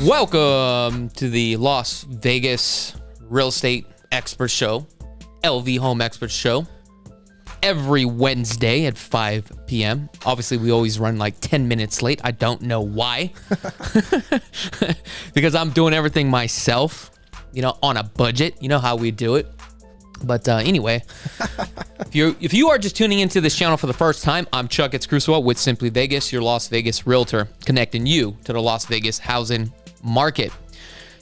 Welcome to the Las Vegas Real Estate Expert Show, LV Home Expert Show, every Wednesday at 5 p.m. Obviously, we always run like 10 minutes late. I don't know why. Because I'm doing everything myself, on a budget. You know how we do it. But anyway, if you are just tuning into this channel for the first time, I'm Krulsawat with Simply Vegas, your Las Vegas realtor, connecting you to the Las Vegas housing market.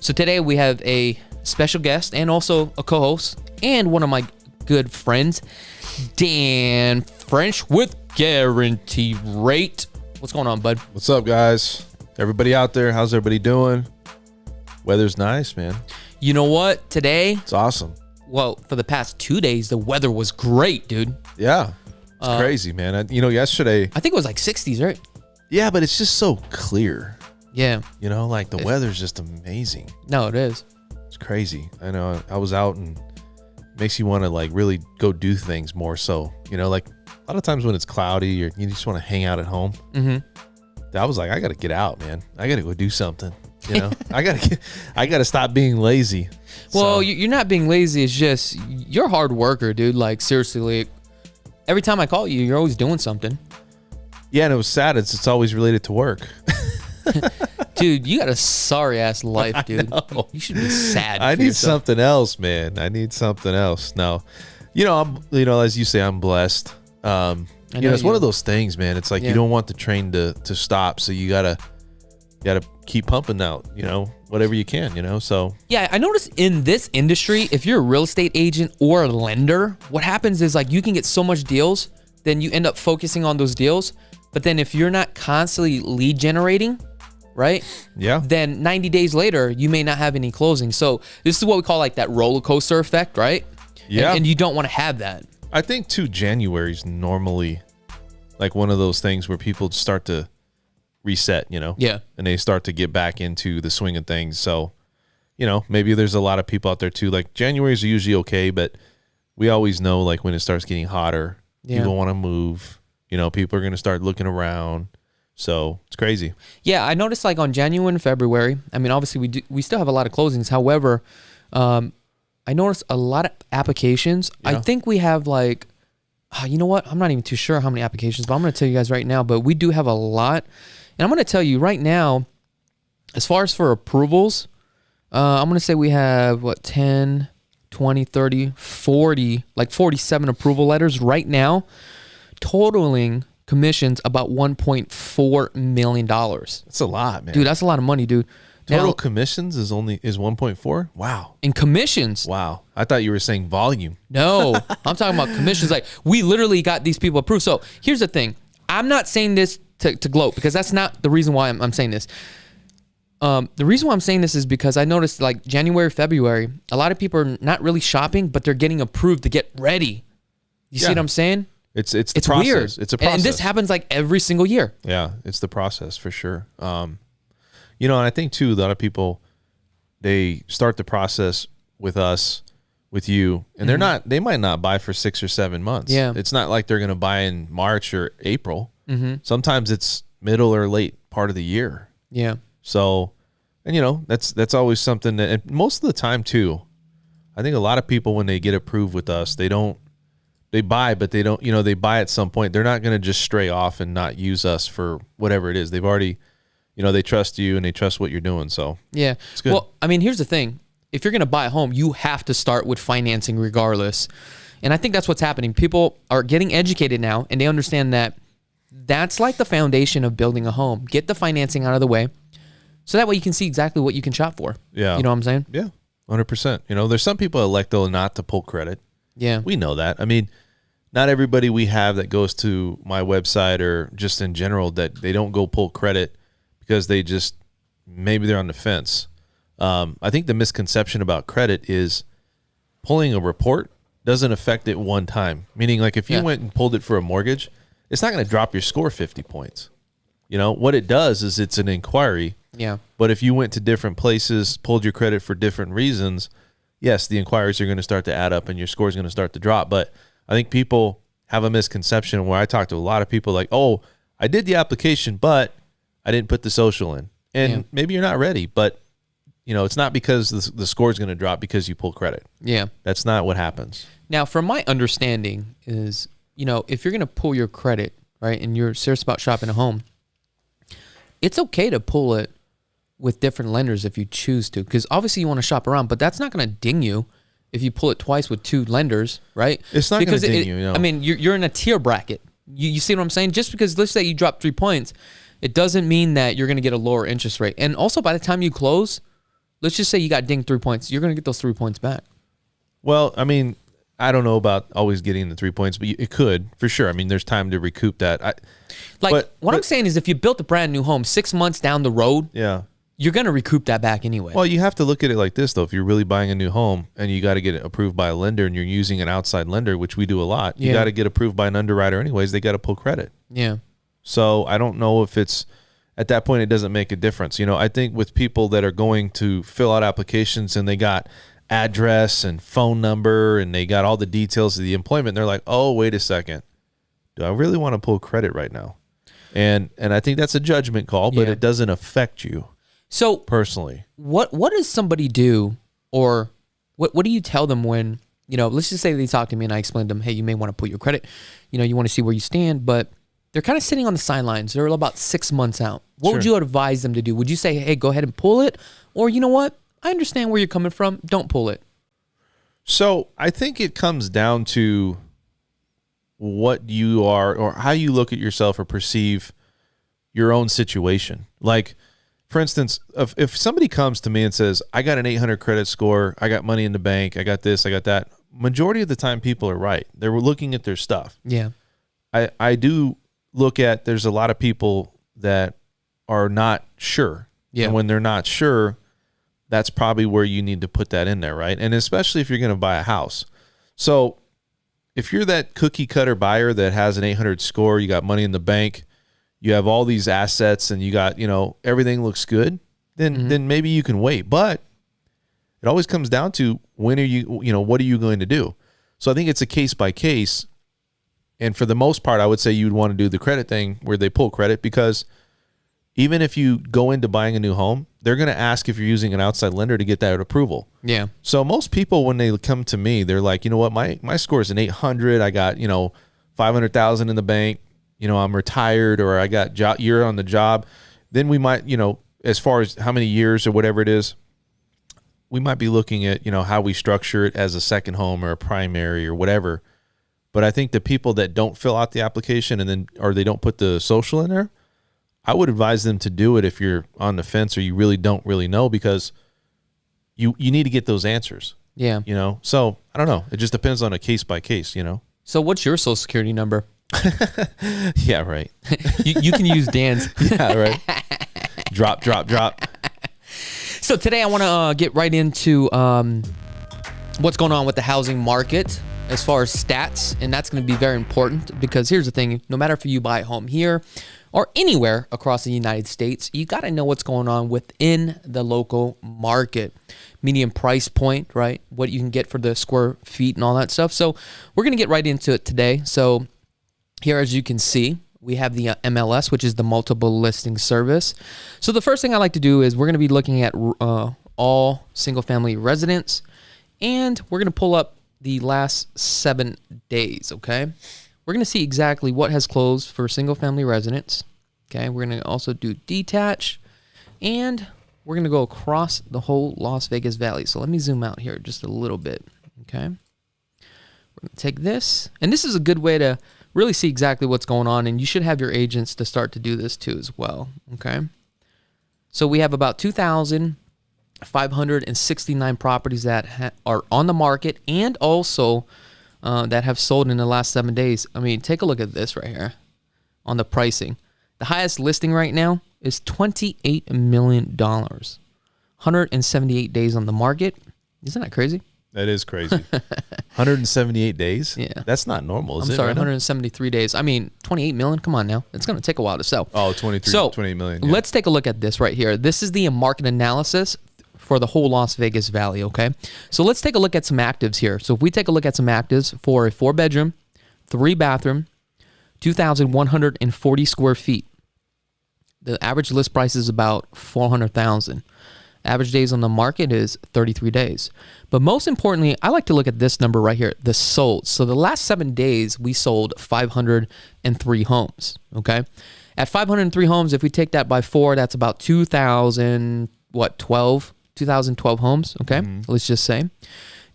So today we have a special guest and also a co-host and one of my good friends, Dan French with Guarantee Rate. What's going on, bud? What's up, guys? Everybody out there, how's everybody doing? Weather's nice, man. You know what? Today, it's awesome. Well, for the past 2 days, the weather was great, dude. Yeah, it's crazy, man. Yesterday, I think it was like 60s, right? Yeah, but it's just so clear. Yeah. The weather's just amazing. No, it is. It's crazy. I know. I was out and it makes you want to really go do things more. So, a lot of times when it's cloudy or you just want to hang out at home. Mm-hmm. I was like, I got to get out, man. I got to go do something. I gotta stop being lazy. Well, you're not being lazy. It's just you're a hard worker, dude. Like seriously, every time I call you, you're always doing something. Yeah, and it was sad. It's always related to work. Dude, you got a sorry ass life, dude. You should be sad. I need something else, man. I need something else. Now, I'm as you say, I'm blessed. It's one of those things, man. It's like you don't want the train to stop, so you gotta keep pumping out, whatever you can, so. Yeah, I noticed in this industry, if you're a real estate agent or a lender, what happens is you can get so much deals, then you end up focusing on those deals. But then if you're not constantly lead generating, right? Yeah. Then 90 days later, you may not have any closings. So this is what we call that roller coaster effect, right? Yeah. And you don't want to have that. I think too, January's normally one of those things where people start to reset, Yeah. And they start to get back into the swing of things. So, maybe there's a lot of people out there too. January's usually okay, but we always know when it starts getting hotter, people want to move. People are going to start looking around. So it's crazy. Yeah, I noticed on January and February, obviously we still have a lot of closings. However, I noticed a lot of applications. Yeah. I think we have you know what? I'm not even too sure how many applications, but I'm going to tell you guys right now, but we do have a lot. And I'm going to tell you right now, as far as for approvals, I'm going to say we have 10, 20, 30, 40, 47 approval letters right now, totaling commissions about $1.4 million. That's a lot, man. Dude, that's a lot of money, dude. Total commissions is 1.4? Wow. In commissions. Wow. I thought you were saying volume. No, I'm talking about commissions. We literally got these people approved. So here's the thing. I'm not saying this to gloat because that's not the reason why I'm saying this. The reason why I'm saying this is because I noticed January, February, a lot of people are not really shopping, but they're getting approved to get ready. You see what I'm saying? It's the process. Weird. It's a process. And this happens every single year. Yeah, it's the process for sure. And I think too, a lot of people, they start the process with us, with you, and they might not buy for 6 or 7 months. Yeah. It's not like they're going to buy in March or April. Mm-hmm. Sometimes it's middle or late part of the year. Yeah. So, and that's always something that, and most of the time too, I think a lot of people, when they get approved with us, they buy, but they don't, they buy at some point. They're not going to just stray off and not use us for whatever it is. They've already, they trust you and they trust what you're doing. So yeah, it's good. Well, here's the thing. If you're going to buy a home, you have to start with financing regardless. And I think that's what's happening. People are getting educated now and they understand that that's the foundation of building a home. Get the financing out of the way so that way you can see exactly what you can shop for. Yeah. You know what I'm saying? Yeah, 100%. There's some people elect though not to pull credit. Yeah. We know that. Not everybody we have that goes to my website or just in general that they don't go pull credit because maybe they're on the fence. I think the misconception about credit is pulling a report doesn't affect it one time. Meaning if you went and pulled it for a mortgage, it's not going to drop your score 50 points. What it does is it's an inquiry. Yeah. But if you went to different places, pulled your credit for different reasons, yes, the inquiries are going to start to add up and your score is going to start to drop. But I think people have a misconception where I talk to a lot of people oh, I did the application, but I didn't put the social in. and maybe you're not ready, but it's not because the score is going to drop because you pull credit. Yeah. That's not what happens. Now, from my understanding is, if you're going to pull your credit, right, and you're serious about shopping a home, it's okay to pull it with different lenders if you choose to, because obviously you want to shop around, but that's not going to ding you if you pull it twice with 2 lenders, right? It's not going to ding you. I mean, you're in a tier bracket. You see what I'm saying? Just because, let's say you drop 3 points, it doesn't mean that you're going to get a lower interest rate. And also, by the time you close, let's just say you got dinged 3 points, you're going to get those 3 points back. Well, I mean, I don't know about always getting the 3 points, but it could for sure. I mean, there's time to recoup that. What I'm saying is, if you built a brand new home 6 months down the road, you're going to recoup that back anyway. Well, you have to look at it like this, though. If you're really buying a new home and you got to get it approved by a lender and you're using an outside lender, which we do a lot, you got to get approved by an underwriter anyways. They got to pull credit. Yeah. So I don't know if it's, at that point, it doesn't make a difference. I think with people that are going to fill out applications and they got address and phone number and they got all the details of the employment, they're like, oh, wait a second. Do I really want to pull credit right now? And I think that's a judgment call, but it doesn't affect you. So personally, what does somebody do, or what do you tell them when, let's just say they talk to me and I explain to them, hey, you may want to put your credit, you want to see where you stand, but they're kind of sitting on the sidelines. They're about 6 months out. What would you advise them to do? Would you say, hey, go ahead and pull it? Or you know what? I understand where you're coming from. Don't pull it. So I think it comes down to what you are or how you look at yourself or perceive your own situation. Like, for instance, if somebody comes to me and says, I got an 800 credit score, I got money in the bank, I got this, I got that, majority of the time people are right. They're looking at their stuff. Yeah. I do look at, there's a lot of people that are not sure. Yeah. And when they're not sure, that's probably where you need to put that in there, right? And especially if you're going to buy a house. So if you're that cookie cutter buyer that has an 800 score, you got money in the bank, you have all these assets and you got, everything looks good, then maybe you can wait. But it always comes down to when are you, what are you going to do? So I think it's a case by case. And for the most part, I would say you'd want to do the credit thing where they pull credit, because even if you go into buying a new home, they're going to ask if you're using an outside lender to get that approval. Yeah. So most people, when they come to me, they're like, you know what, my score is an 800. I got, 500,000 in the bank. I'm retired, or I got year on the job. Then we might, as far as how many years or whatever it is, we might be looking at, how we structure it as a second home or a primary or whatever. But I think the people that don't fill out the application or they don't put the social in there, I would advise them to do it if you're on the fence or you really don't really know, because you need to get those answers. Yeah. So I don't know. It just depends on a case by case, So what's your social security number? Yeah, right. you can use Dan's. Yeah, right. Drop. So today I want to get right into what's going on with the housing market as far as stats, and that's going to be very important, because here's the thing: no matter if you buy a home here or anywhere across the United States, you got to know what's going on within the local market. Median price point, right? What you can get for the square feet and all that stuff. So we're going to get right into it today. So here, as you can see, we have the MLS, which is the multiple listing service. So the first thing I like to do is we're going to be looking at all single-family residents, and we're going to pull up the last 7 days, okay? We're going to see exactly what has closed for single-family residents, okay? We're going to also do detached, and we're going to go across the whole Las Vegas Valley. So let me zoom out here just a little bit, okay? We're going to take this, and this is a good way to really see exactly what's going on, and you should have your agents to start to do this too as well, okay? So we have about 2,569 properties that are on the market, and also that have sold in the last 7 days. I mean, take a look at this right here on the pricing. The highest listing right now is $28 million. 178 days on the market. Isn't that crazy? That is crazy. 178 days? Yeah. That's not normal, is it? I'm sorry, right 173 days. I mean, 28 million? Come on now. It's going to take a while to sell. Oh, 28 million. Yeah. Let's take a look at this right here. This is the market analysis for the whole Las Vegas Valley, okay? So let's take a look at some actives here. So if we take a look at some actives for a 4-bedroom, 3-bathroom, 2,140 square feet. The average list price is about $400,000. Average days on the market is 33 days. But most importantly, I like to look at this number right here, the sold. So the last 7 days, we sold 503 homes, okay? At 503 homes, if we take that by 4, that's about 2012 homes, okay? Let's just say.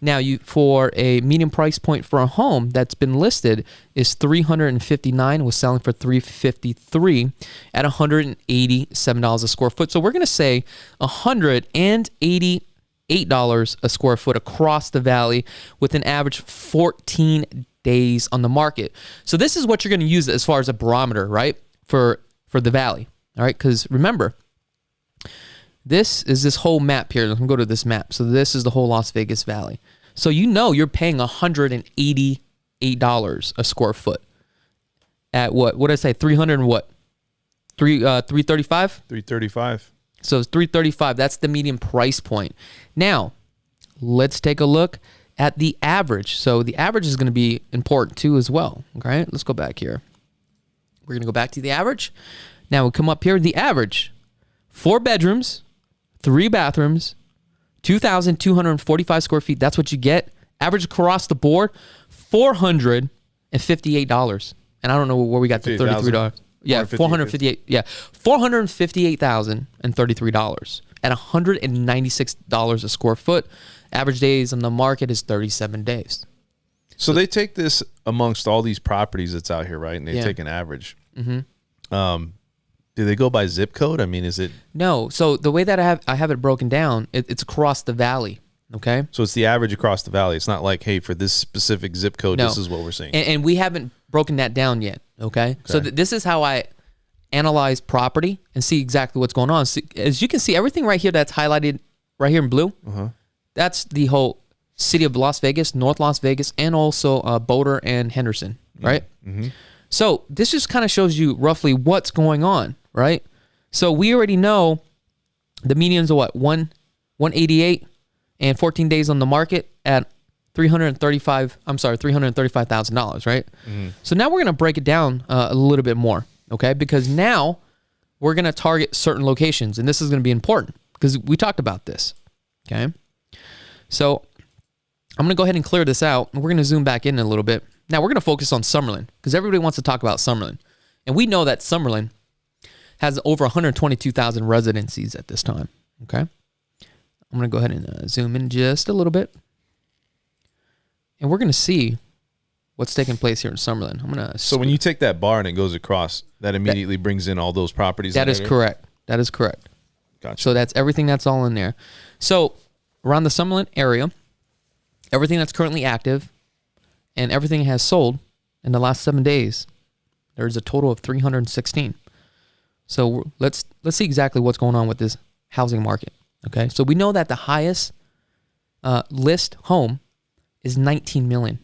Now, for a median price point for a home that's been listed is $359, was selling for $353 at $187 a square foot. So we're going to say $188 a square foot across the valley with an average 14 days on the market. So this is what you're going to use as far as a barometer, right, for the valley, all right? Because remember, this is this whole map here. Let me go to this map. So this is the whole Las Vegas Valley. So you're paying $188 a square foot at what did I say? 300 and what? 335? 335. So it's 335. That's the median price point. Now, let's take a look at the average. So the average is going to be important too as well. Okay, let's go back here. We're going to go back to the average. Now we'll come up here. The average, 4 bedrooms, 3 bathrooms, 2,245 square feet. That's what you get. Average across the board, $458. And I don't know where we got the $33. Yeah, $458. Yeah, $458,033 at $196 a square foot. Average days on the market is 37 days. So they take this amongst all these properties that's out here, right? And they take an average. Do they go by zip code? I mean, is it? No. So the way that I have it broken down, it's across the valley. Okay. So it's the average across the valley. It's not like, hey, for this specific zip code, this is what we're seeing. And we haven't broken that down yet. Okay. So this is how I analyze property and see exactly what's going on. So, as you can see, everything right here that's highlighted right here in blue, that's the whole city of Las Vegas, North Las Vegas, and also Boulder and Henderson, right? So this just kind of shows you roughly what's going on, right? So we already know the median's what, 188 and 14 days on the market at $335,000, right? So now we're going to break it down a little bit more, okay? Because now we're going to target certain locations, and this is going to be important because we talked about this, okay? So I'm going to go ahead and clear this out, and we're going to zoom back in a little bit. Now we're going to focus on Summerlin because everybody wants to talk about Summerlin. And we know that Summerlin has over 122,000 residencies at this time, okay? I'm going to go ahead and zoom in just a little bit. And we're going to see what's taking place here in Summerlin. So when you take that bar and it goes across, that immediately brings in all those properties? That is correct. That is correct. Gotcha. So that's everything that's all in there. So around the Summerlin area, everything that's currently active and everything has sold in the last 7 days, there's a total of 316. So let's see exactly what's going on with this housing market. Okay, so we know that the highest list home is 19 million.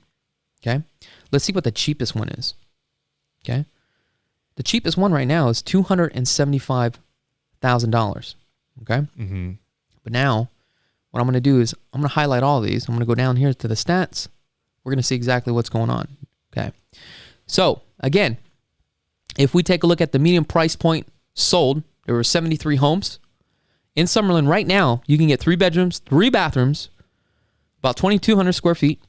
Okay, let's see what the cheapest one is. Okay, the cheapest one right now is $275,000. Okay, but now what I'm going to do is I'm going to highlight all these. I'm going to go down here to the stats. We're going to see exactly what's going on. Okay, so again, if we take a look at the median price point sold, there were 73 homes. In Summerlin right now, you can get 3 bedrooms, 3 bathrooms, about 2,200 square feet.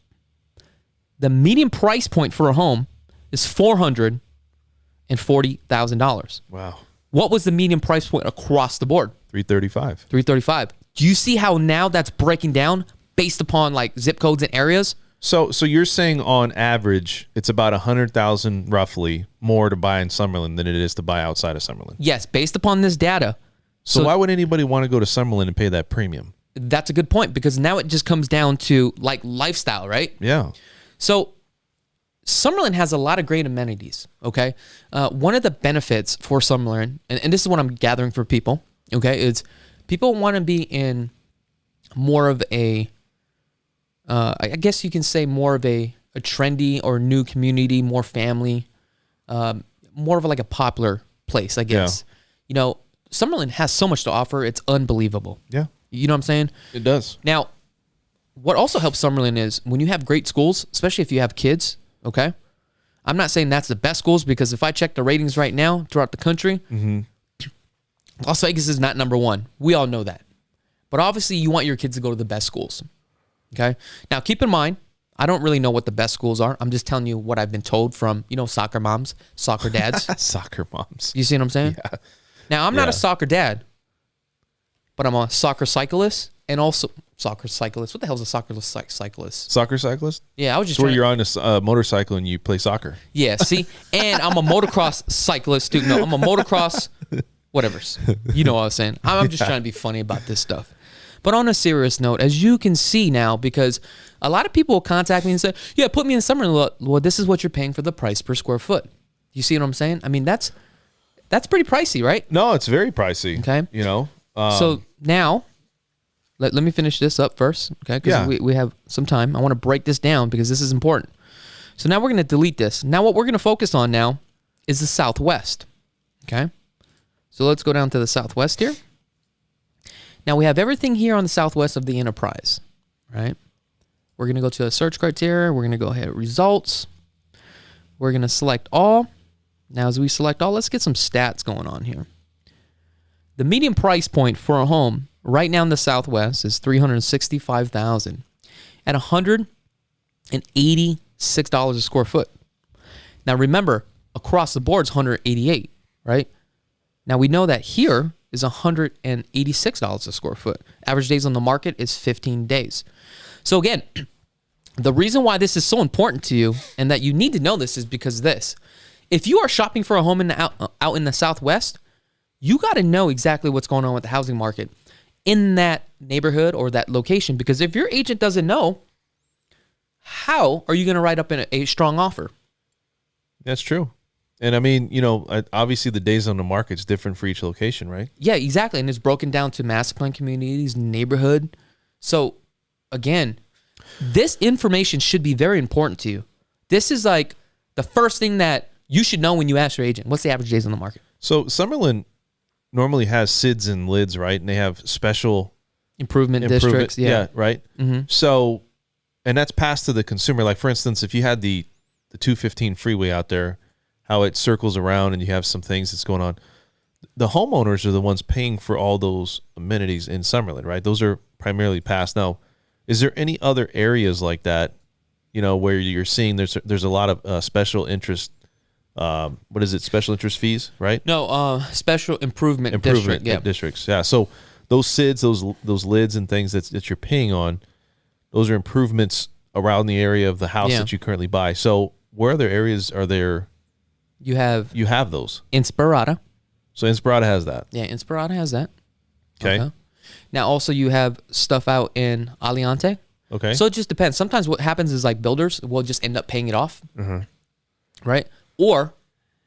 The median price point for a home is $440,000. Wow. What was the median price point across the board? 335. 335. Do you see how now that's breaking down based upon like zip codes and areas? So you're saying on average, it's about 100,000 roughly more to buy in Summerlin than it is to buy outside of Summerlin? Yes, based upon this data. So why would anybody want to go to Summerlin and pay that premium? That's a good point because now it just comes down to like lifestyle, right? Yeah. So Summerlin has a lot of great amenities, okay? One of the benefits for Summerlin, and this is what I'm gathering for people, okay, is people want to be in more of a, I guess you can say more of a trendy or new community, more family, more of like a popular place, I guess. Yeah. You know, Summerlin has so much to offer. It's unbelievable. Yeah. You know what I'm saying? It does. Now, what also helps Summerlin is when you have great schools, especially if you have kids, okay? I'm not saying that's the best schools because if I check the ratings right now throughout the country, Las Vegas is not number one. We all know that. But obviously, you want your kids to go to the best schools. Okay? Now, keep in mind, I don't really know what the best schools are. I'm just telling you what I've been told from, soccer moms, soccer dads. Soccer moms. You see what I'm saying? Yeah. Now, I'm not a soccer dad, but I'm a soccer cyclist and also soccer cyclist. What the hell is a soccer cyclist? Soccer cyclist? Yeah, I was just where you're on a motorcycle and you play soccer. Yeah, see? And I'm a motocross cyclist, too. No, I'm a motocross, whatever. You know what I was saying. I'm just trying to be funny about this stuff. But on a serious note, as you can see now, because a lot of people will contact me and say, yeah, put me in Summerlin. Well, this is what you're paying for the price per square foot. You see what I'm saying? I mean, that's pretty pricey, right? No, it's very pricey. Okay. So now, let me finish this up first, okay? Because we have some time. I want to break this down because this is important. So now we're going to delete this. Now what we're going to focus on now is the Southwest, okay? So let's go down to the Southwest here. Now we have everything here on the Southwest of the enterprise, right? We're going to go to a search criteria. We're going to go ahead results. We're going to select all. Now as we select all, let's get some stats going on here. The median price point for a home right now in the Southwest is $365,000 at $186 a square foot. Now remember, across the board is $188, right? Now we know that here is $186 a square foot. Average days on the market is 15 days. So again, the reason why this is so important to you and that you need to know this is because this. If you are shopping for a home out in the Southwest, you got to know exactly what's going on with the housing market in that neighborhood or that location. Because if your agent doesn't know, how are you going to write up a strong offer? That's true. And I mean, obviously the days on the market is different for each location, right? Yeah, exactly. And it's broken down to master plan communities, neighborhood. So again, this information should be very important to you. This is like the first thing that you should know when you ask your agent. What's the average days on the market? So Summerlin normally has SIDs and LIDs, right? And they have special improvement districts. Yeah, right? Mm-hmm. So, and that's passed to the consumer. Like, for instance, if you had the 215 freeway out there, how it circles around and you have some things that's going on, the homeowners are the ones paying for all those amenities in Summerlin, right? Those are primarily passed. Now, is there any other areas like that, where you're seeing there's a lot of special interest, what is it? Special interest fees, right? No, special improvement districts. Yeah. So those SIDs, those LIDs and things that you're paying on, those are improvements around the area of the house that you currently buy. So where other areas are there? You have those. Inspirada. So Inspirada has that. Yeah, Inspirada has that. Okay. Now also you have stuff out in Aliante. Okay. So it just depends. Sometimes what happens is like builders will just end up paying it off. Mm-hmm. Right? Or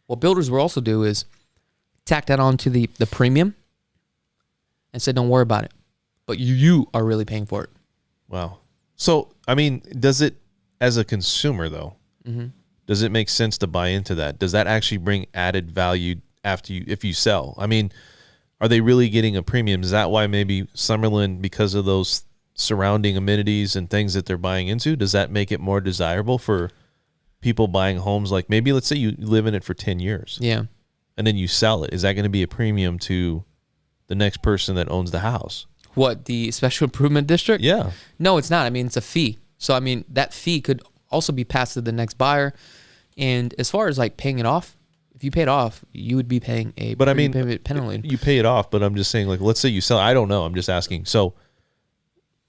what builders will also do is tack that on to the premium and say, don't worry about it. But you are really paying for it. Wow. So, I mean, does it, as a consumer though, does it make sense to buy into that? Does that actually bring added value if you sell? I mean, are they really getting a premium? Is that why maybe Summerlin, because of those surrounding amenities and things that they're buying into, does that make it more desirable for people buying homes? Like maybe let's say you live in it for 10 years. Yeah. And then you sell it. Is that going to be a premium to the next person that owns the house? What, the special improvement district? Yeah. No, it's not. I mean, it's a fee. So, I mean, that fee could also be passed to the next buyer. And as far as like paying it off, if you pay it off, you would be paying a penalty. You pay it off, but I'm just saying, like, let's say you sell. I don't know. I'm just asking. So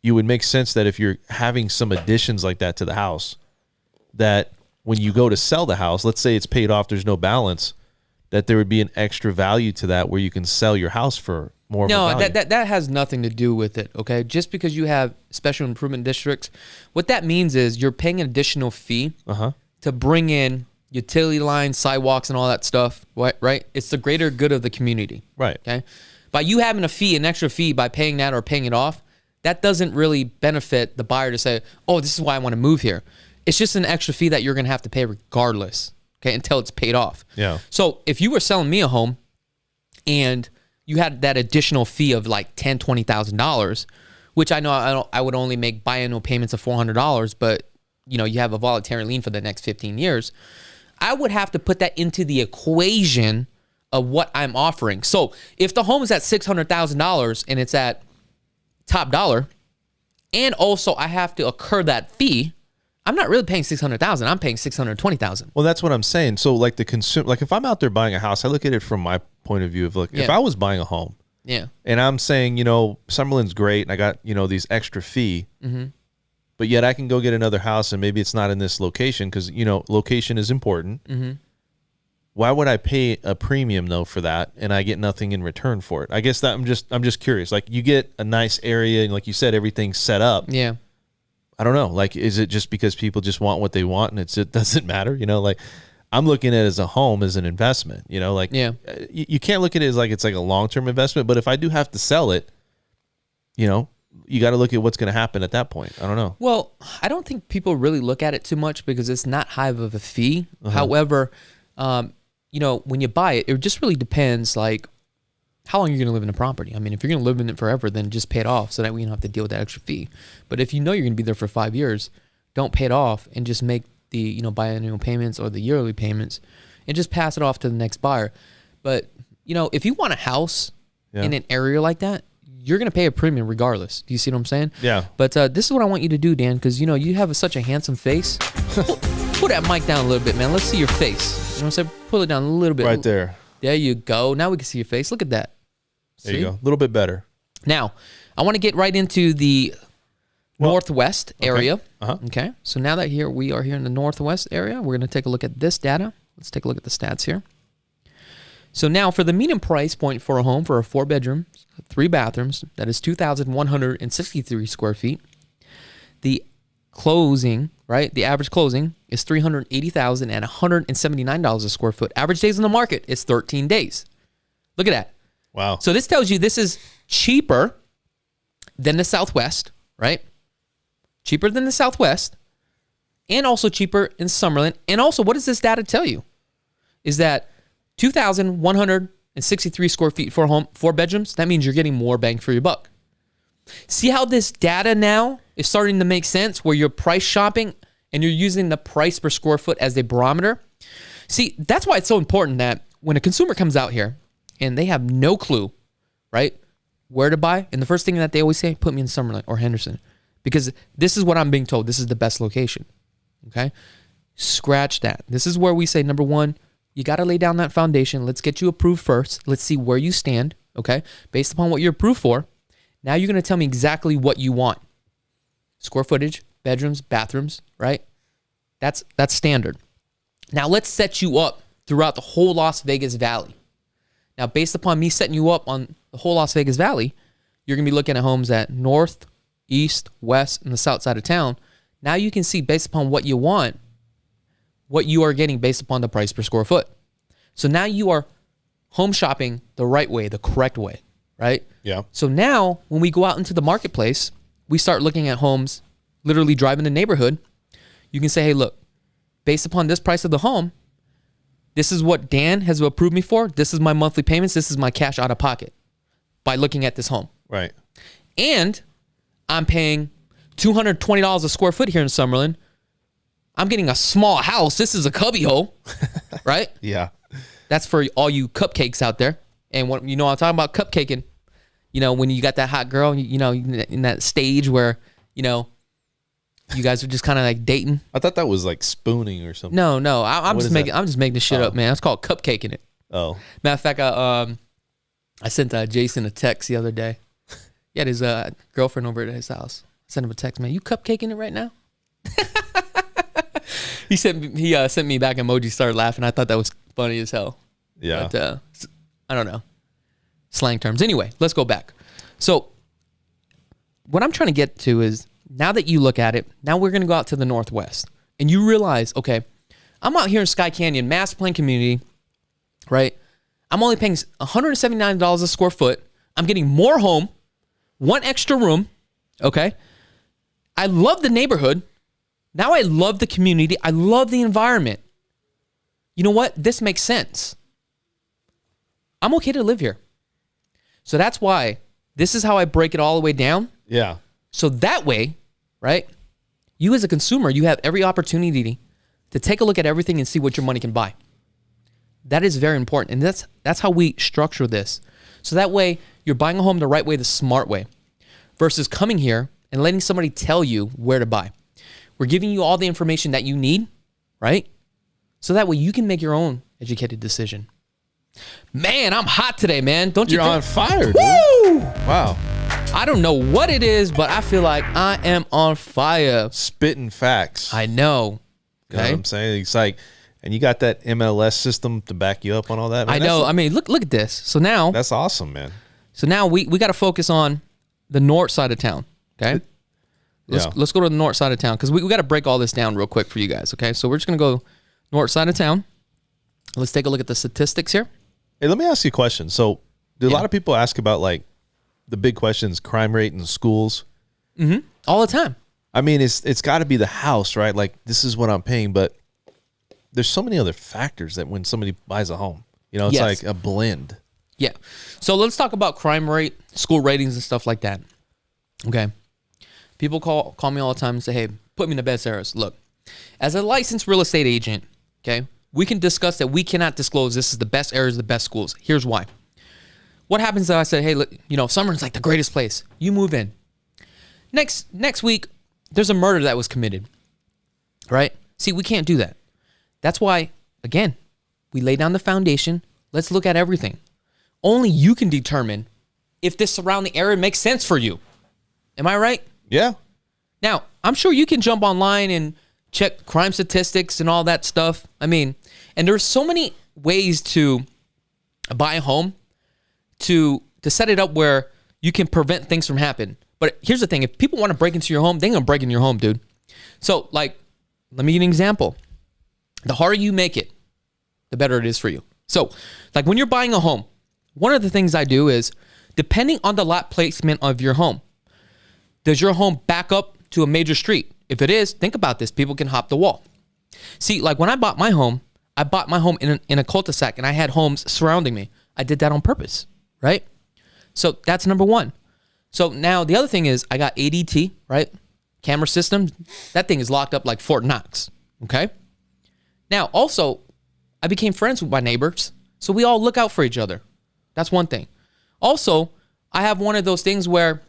you would make sense that if you're having some additions like that to the house, that when you go to sell the house, let's say it's paid off, there's no balance, that there would be an extra value to that where you can sell your house for more. No, that has nothing to do with it. Okay, just because you have special improvement districts, what that means is you're paying an additional fee to bring in utility lines, sidewalks, and all that stuff. Right? It's the greater good of the community. Right. Okay. By you having an extra fee by paying that or paying it off, that doesn't really benefit the buyer to say, "Oh, this is why I want to move here." It's just an extra fee that you're going to have to pay regardless. Okay, until it's paid off. Yeah. So if you were selling me a home and you had that additional fee of like $10,000, $20,000, which I know I would only make biannual payments of $400, but you have a voluntary lien for the next 15 years, I would have to put that into the equation of what I'm offering. So if the home is at $600,000 and it's at top dollar, and also I have to incur that fee, I'm not really paying $600,000. I'm paying $620,000. Well, that's what I'm saying. So like the consumer, like if I'm out there buying a house, I look at it from my point of view of like, if I was buying a home, and I'm saying, Summerlin's great, and I got, these extra fee, but yet I can go get another house and maybe it's not in this location because, location is important. Why would I pay a premium though for that and I get nothing in return for it? I guess that I'm just curious. Like you get a nice area and like you said, everything's set up. Yeah. I don't know. Like, is it just because people just want what they want and it doesn't matter? Like I'm looking at it as a home, as an investment, like you can't look at it as like, it's like a long-term investment, but if I do have to sell it, you got to look at what's going to happen at that point. I don't know. Well, I don't think people really look at it too much because it's not high of a fee. However, when you buy it, it just really depends like how long you're going to live in the property. I mean, if you're going to live in it forever, then just pay it off so that we don't have to deal with that extra fee. But if you're going to be there for 5 years, don't pay it off and just make the, biannual payments or the yearly payments and just pass it off to the next buyer. But, if you want a house in an area like that, you're going to pay a premium regardless. Do you see what I'm saying? Yeah. But this is what I want you to do, Dan, because, you have such a handsome face. Pull that mic down a little bit, man. Let's see your face. You know what I'm saying? Pull it down a little bit. Right there. There you go. Now we can see your face. Look at that. There you go. A little bit better. Now, I want to get right into the northwest area. Okay. So now that we are here in the northwest area, we're going to take a look at this data. Let's take a look at the stats here. So now for the median price point for a home for a 4-bedroom, 3 bathrooms, that is 2,163 square feet. The closing, right? The average closing is $380,000 and $179 a square foot. Average days on the market is 13 days. Look at that. Wow. So this tells you this is cheaper than the Southwest, right? Cheaper than the Southwest, and also cheaper in Summerlin. And also, what does this data tell you? Is that 2,163 square feet for a home, 4 bedrooms, that means you're getting more bang for your buck. See how this data now is starting to make sense where you're price shopping and you're using the price per square foot as a barometer? See, that's why it's so important that when a consumer comes out here and they have no clue, right, where to buy, and the first thing that they always say, put me in Summerlin or Henderson, because this is what I'm being told. This is the best location, okay? Scratch that. This is where we say, number one, you got to lay down that foundation. Let's get you approved first. Let's see where you stand, okay? Based upon what you're approved for, now you're going to tell me exactly what you want. Square footage, bedrooms, bathrooms, right? That's standard. Now let's set you up throughout the whole Las Vegas Valley. Now, based upon me setting you up on the whole Las Vegas Valley, you're going to be looking at homes at north, east, west, and the south side of town. Now you can see based upon what you want, what you are getting based upon the price per square foot. So now you are home shopping the right way, the correct way, right? Yeah. So now when we go out into the marketplace, we start looking at homes, literally driving the neighborhood. You can say, hey, look, based upon this price of the home, this is what Dan has approved me for. This is my monthly payments. This is my cash out of pocket by looking at this home. Right. And I'm paying $220 a square foot here in Summerlin. I'm getting a small house. This is a cubby hole, right? Yeah. That's for all you cupcakes out there. And what I'm talking about cupcaking, when you got that hot girl, in that stage where, you guys are just kind of like dating. I thought that was like spooning or something. No. I'm just making this shit up, man. It's called cupcaking it. Oh. Matter of fact, I sent Jason a text the other day. He had his girlfriend over at his house. I sent him a text, man. You cupcaking it right now? He sent me back emoji, started laughing. I thought that was funny as hell. Yeah. But, I don't know. Slang terms. Anyway, let's go back. So what I'm trying to get to is now that you look at it, now we're going to go out to the northwest. And you realize, okay, I'm out here in Sky Canyon, master plan community, right? I'm only paying $179 a square foot. I'm getting more home, 1 extra room, okay? I love the neighborhood. Now I love the community. I love the environment. You know what? This makes sense. I'm okay to live here. So that's why this is how I break it all the way down. Yeah. So that way, right, you as a consumer, you have every opportunity to take a look at everything and see what your money can buy. That is very important. And that's how we structure this. So that way you're buying a home the right way, the smart way, versus coming here and letting somebody tell you where to buy. We're giving you all the information that you need, right? So that way you can make your own educated decision. Man, I'm hot today, man. Don't you You're think? on fire, dude. Woo! Wow. I don't know what it is, but I feel like I am on fire. Spitting facts. I know. You know what I'm saying? It's like, and you got that MLS system to back you up on all that, man. I know. I mean, look at this. So now That's awesome, man. So now we got to focus on the north side of town, okay? Let's go to the north side of town because we got to break all this down real quick for you guys, okay? So we're just going to go north side of town. Let's take a look at the statistics here. Hey, let me ask you a question. So do a lot of people ask about like the big questions, crime rate in schools? Mm-hmm. All the time. I mean, it's got to be the house, right? Like this is what I'm paying, but there's so many other factors that when somebody buys a home, you know, it's like a blend. Yeah. So let's talk about crime rate, school ratings and stuff like that. Okay. People call me all the time and say, hey, put me in the best areas. Look, as a licensed real estate agent, okay, we can discuss that we cannot disclose this is the best areas, the best schools. Here's why. What happens if I said, hey, look, you know, Summerlin's like the greatest place. You move in. Next week, there's a murder that was committed, right? See, we can't do that. That's why, again, we lay down the foundation. Let's look at everything. Only you can determine if this surrounding area makes sense for you. Am I right? Yeah. Now, I'm sure you can jump online and check crime statistics and all that stuff. I mean, and there's so many ways to buy a home to set it up where you can prevent things from happening. But here's the thing. If people want to break into your home, they're going to break into your home, dude. So, like, let me give you an example. The harder you make it, the better it is for you. So, like when you're buying a home, one of the things I do is, depending on the lot placement of your home, does your home back up to a major street? If it is, think about this. People can hop the wall. See, like when I bought my home in a cul-de-sac and I had homes surrounding me. I did that on purpose, right? So that's number one. So now the other thing is I got ADT, right? Camera system. That thing is locked up like Fort Knox, okay? Now, also, I became friends with my neighbors, so we all look out for each other. That's one thing. Also, I have one of those things where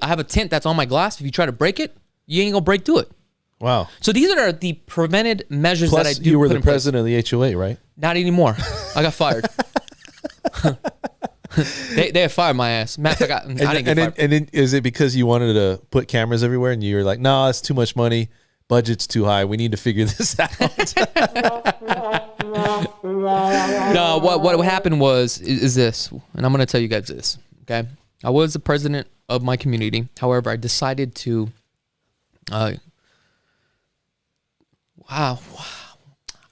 I have a tint that's on my glass. If you try to break it, you ain't gonna break through it. Wow. So these are the prevented measures that I do. You were the president of the HOA, right? Not anymore. I got fired. They have fired my ass. Matt, I didn't get fired. And then is it because you wanted to put cameras everywhere and you were like, no, it's too much money. Budget's too high. We need to figure this out. No, what happened is this, and I'm going to tell you guys this, okay? I was the president of my community. However, I decided to, I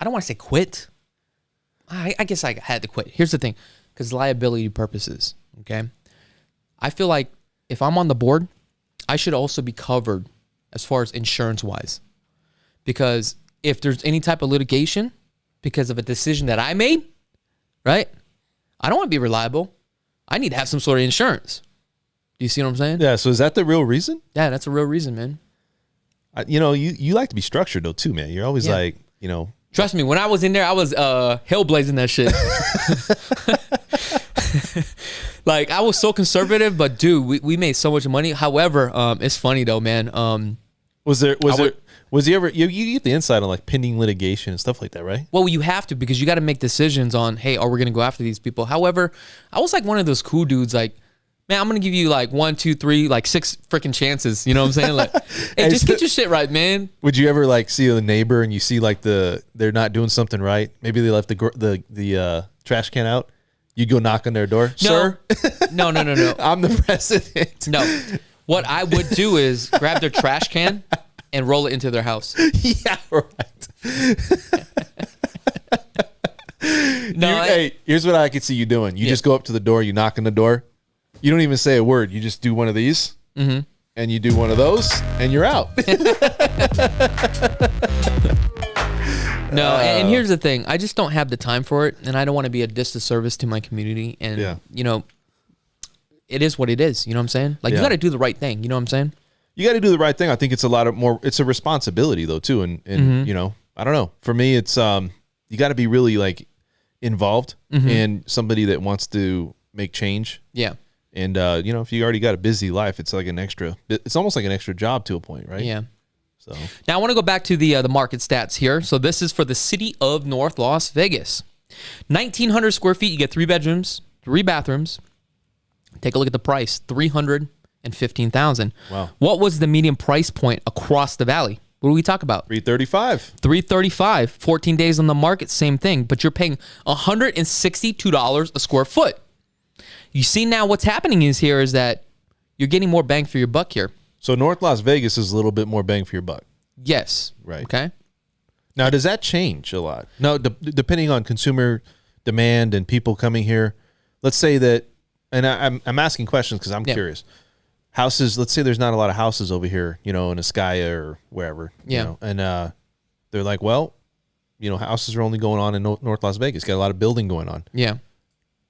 don't want to say quit. I guess I had to quit. Here's the thing, because liability purposes, okay? I feel like if I'm on the board, I should also be covered as far as insurance-wise. Because if there's any type of litigation because of a decision that I made, right? I don't want to be reliable. I need to have some sort of insurance. Do you see what I'm saying? Yeah, so is that the real reason? Yeah, that's a real reason, man. You like to be structured, though, too, man. You're always like, Trust me, when I was in there, I was hellblazing that shit. Like, I was so conservative, but, dude, we made so much money. However, it's funny, though, man. Was he ever, you get the insight on, like, pending litigation and stuff like that, right? Well, you have to, because you got to make decisions on, hey, are we going to go after these people? However, I was like one of those cool dudes, like, man, I'm going to give you like 1, 2, 3, like 6 freaking chances. You know what I'm saying? Like, hey, just get your shit right, man. Would you ever like see a neighbor and you see like they're not doing something right? Maybe they left the trash can out. You go knock on their door. No. Sir? No. I'm the president. No. What I would do is grab their trash can and roll it into their house. Yeah, right. Hey, here's what I could see you doing. You just go up to the door, you knock on the door. You don't even say a word. You just do one of these, and you do one of those, and you're out. No, and here's the thing. I just don't have the time for it, and I don't want to be a disservice to my community. And, it is what it is. You know what I'm saying? Like, you got to do the right thing. You know what I'm saying? You got to do the right thing. I think it's it's a responsibility, though, too. And I don't know. For me, it's, you got to be really, like, involved and somebody that wants to make change. Yeah. And, if you already got a busy life, it's almost like an extra job to a point, right? Yeah. So now I want to go back to the market stats here. So this is for the city of North Las Vegas. 1,900 square feet. You get 3 bedrooms, 3 bathrooms. Take a look at the price, $315,000. Wow. What was the median price point across the valley? What do we talk about? $335. $335. 14 days on the market, same thing. But you're paying $162 a square foot. You see now what's happening is that you're getting more bang for your buck here. So North Las Vegas is a little bit more bang for your buck. Yes. Right. Okay. Now, does that change a lot? No, depending on consumer demand and people coming here. Let's say that, and I'm asking questions because I'm curious. Houses, let's say there's not a lot of houses over here, in Ascaya or wherever. Yeah. And they're like, well, houses are only going on in North Las Vegas. Got a lot of building going on. Yeah.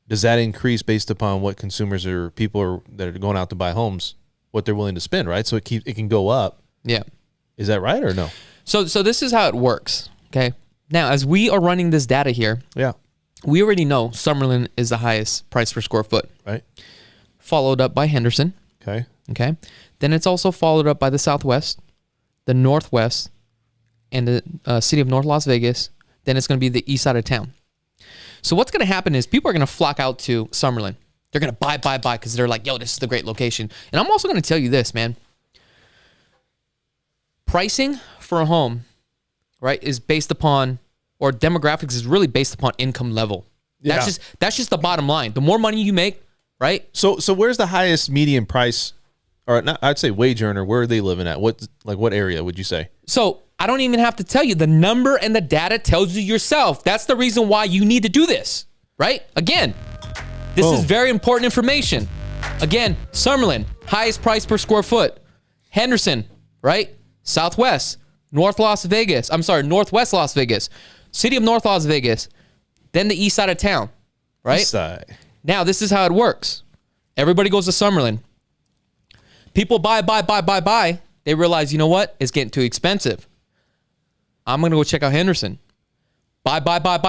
Does that increase based upon what consumers or people that are going out to buy homes, what they're willing to spend, right? So it can go up. Yeah. Is that right or no? So this is how it works, okay? Now, as we are running this data here, we already know Summerlin is the highest price per square foot. Right. Followed up by Henderson. Okay. Then it's also followed up by the Southwest, the Northwest, and the city of North Las Vegas. Then it's going to be the east side of town. So what's going to happen is people are going to flock out to Summerlin. They're going to buy because they're like, yo, this is the great location. And I'm also going to tell you this, man. Pricing for a home, right, is based upon, or demographics is really based upon income level. Yeah. That's just the bottom line. The more money you make, right? So where's the highest median price, or not, I'd say wage earner, where are they living at? What area would you say? So I don't even have to tell you. The number and the data tells you yourself. That's the reason why you need to do this, right? Again, this is very important information. Again, Summerlin, highest price per square foot. Henderson, right? Southwest, Northwest Las Vegas, city of North Las Vegas, then the east side of town, right? East side. Now, this is how it works. Everybody goes to Summerlin. People buy. They realize, you know what? It's getting too expensive. I'm going to go check out Henderson. Buy.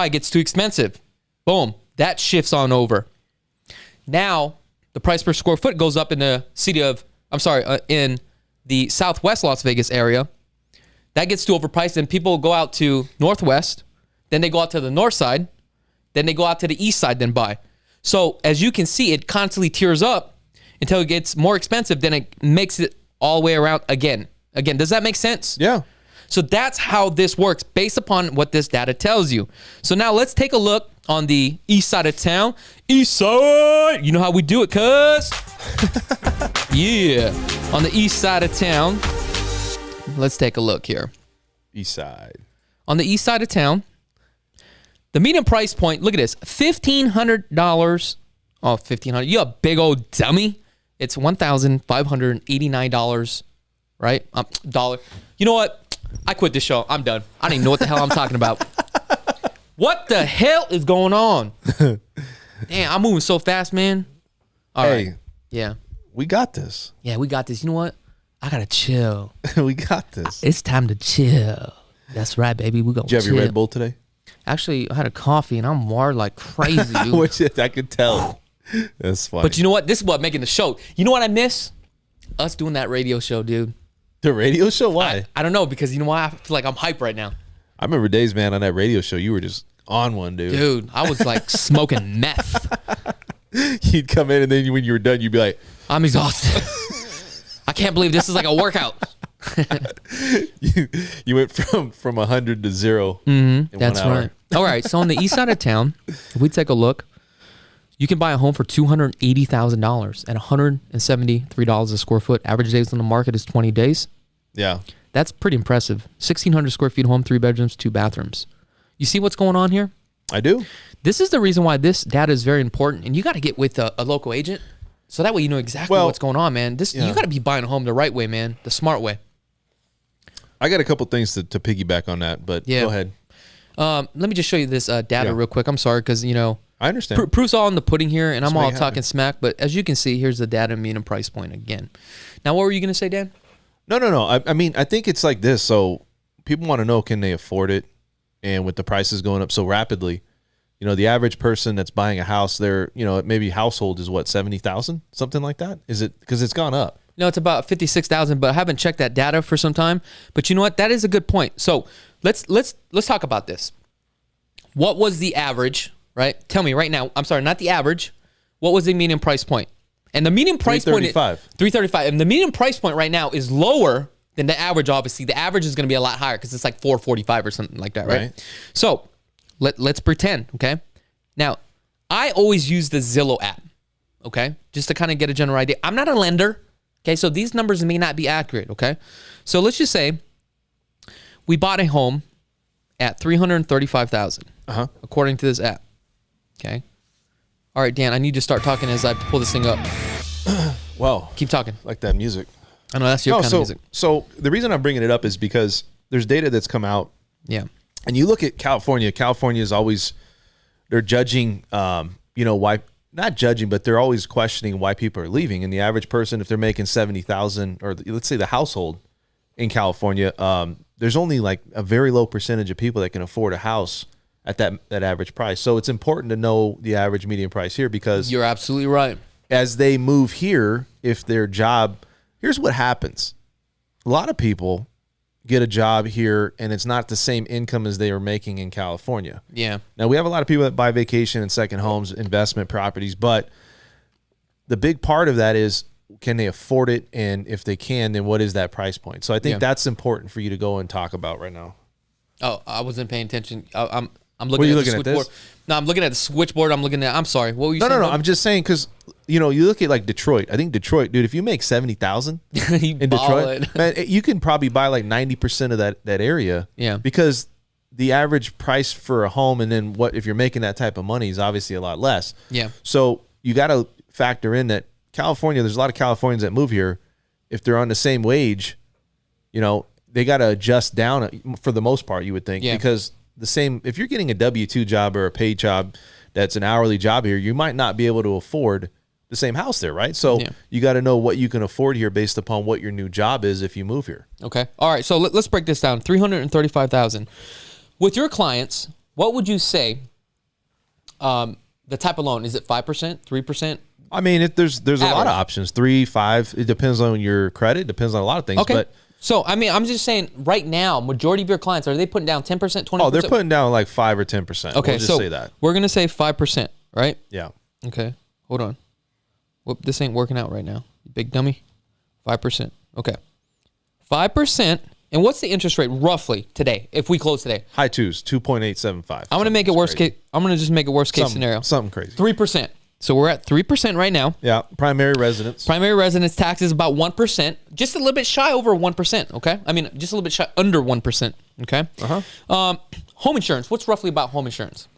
Gets too expensive. Boom. That shifts on over. Now, the price per square foot goes up in the in the Southwest Las Vegas area. That gets too overpriced, and people go out to Northwest, then they go out to the north side, then they go out to the east side, then buy. So as you can see, it constantly tiers up until it gets more expensive, then it makes it all the way around again. Does that make sense? Yeah. So that's how this works based upon what this data tells you. So now let's take a look on the east side of town. East side! You know how we do it, cuz? Yeah. On the east side of town, let's take a look here. East side. On the east side of town, the median price point, look at this, $1,500. Oh, $1,500. You a big old dummy. It's $1,589, right? Dollar. You know what? I quit this show. I'm done. I don't even know what the hell I'm talking about. What the hell is going on? Damn, I'm moving so fast, man. All right. Yeah. We got this. Yeah, we got this. You know what? I gotta chill. We got this. It's time to chill. That's right, baby. We're gonna chill. Did you have your Red Bull today? Actually, I had a coffee and I'm wired like crazy, dude. I could tell. That's funny. But you know what? This is what making the show. You know what I miss? Us doing that radio show, dude. The radio show? Why? I don't know, because you know why? I feel like I'm hype right now. I remember days, man, on that radio show, you were just on one, dude. Dude, I was like smoking meth. You'd come in and then when you were done, you'd be like, I'm exhausted. I can't believe this is like a workout. you went from 100 to 0 in that's 1 hour. Right. All right, so on the east side of town, if we take a look, you can buy a home for $280,000 at $173 a square foot. Average days on the market is 20 days. Yeah. That's pretty impressive. 1,600 square feet home, 3 bedrooms, 2 bathrooms. You see what's going on here? I do. This is the reason why this data is very important, and you got to get with a local agent, so that way you know exactly what's going on, man. You got to be buying a home the right way, man, the smart way. I got a couple things to piggyback on that, but go ahead. Let me just show you this data real quick. I'm sorry, because, I understand. Proof's all in the pudding here, and I'm all talking smack, but as you can see, here's the data, mean, and price point again. Now, what were you going to say, Dan? No. I mean, I think it's like this. So people want to know, can they afford it? And with the prices going up so rapidly, the average person that's buying a house, their, maybe household is what, 70,000, something like that? Is it, because it's gone up? No, it's about 56,000, but I haven't checked that data for some time. But you know what? That is a good point. So let's talk about this. What was the average, right? Tell me right now. I'm sorry, not the average. What was the median price point? And the median price point is $335. And the median price point right now is lower than the average, obviously. The average is going to be a lot higher because it's like $445 or something like that, right? So let's pretend, okay? Now, I always use the Zillow app, okay? Just to kind of get a general idea. I'm not a lender, okay? So these numbers may not be accurate, okay? So let's just say we bought a home at $335,000, according to this app, okay? All right, Dan, I need to start talking as I pull this thing up. Well, keep talking. Like that music. I know that's your kind of music. So the reason I'm bringing it up is because there's data that's come out. Yeah. And you look at California. California is always, they're judging, why, not judging, but they're always questioning why people are leaving. And the average person, if they're making 70,000, or let's say the household in California, there's only like a very low percentage of people that can afford a house at that average price. So it's important to know the average median price here, because you're absolutely right. As they move here, if their job, here's what happens. A lot of people get a job here and it's not the same income as they were making in California. Yeah. Now, we have a lot of people that buy vacation and second homes, investment properties, but the big part of that is, can they afford it? And if they can, then what is that price point? So I think that's important for you to go and talk about right now. Oh, I wasn't paying attention. I'm looking What are you at the looking at switchboard. No, I'm looking at the switchboard. I'm sorry. What were you saying? No. I'm just saying, because, you look at like Detroit. I think Detroit, dude, if you make 70,000 in Detroit, man, you can probably buy like 90% of that area. Yeah. Because the average price for a home, and then what, if you're making that type of money, is obviously a lot less. Yeah. So you got to factor in that California, there's a lot of Californians that move here. If they're on the same wage, they got to adjust down for the most part, you would think. Yeah. Because if you're getting a W-2 job or a paid job that's an hourly job here, you might not be able to afford the same house there, right? So you got to know what you can afford here based upon what your new job is if you move here. Okay. All right. So let's break this down. $335,000. With your clients, what would you say the type of loan? Is it 5%, 3%? I mean, there's a lot of options. 3, 5. It depends on your credit. Depends on a lot of things. Okay. But so, I mean, I'm just saying right now, majority of your clients, are they putting down 10%, 20%? Oh, they're putting down like 5 or 10%. Okay, we'll just so say that. We're going to say 5%, right? Yeah. Okay. Hold on. Whoop, this ain't working out right now. You big dummy. 5%. Okay. 5%. And what's the interest rate roughly today, if we close today? High twos, 2.875. I'm going to make it worst case. I'm going to just make it worst case scenario. Something crazy. 3%. So we're at 3% right now. Yeah. Primary residence. Primary residence taxes about 1%. Just a little bit shy over 1%. Okay. I mean, just a little bit shy under 1%. Okay. Home insurance. What's roughly about home insurance?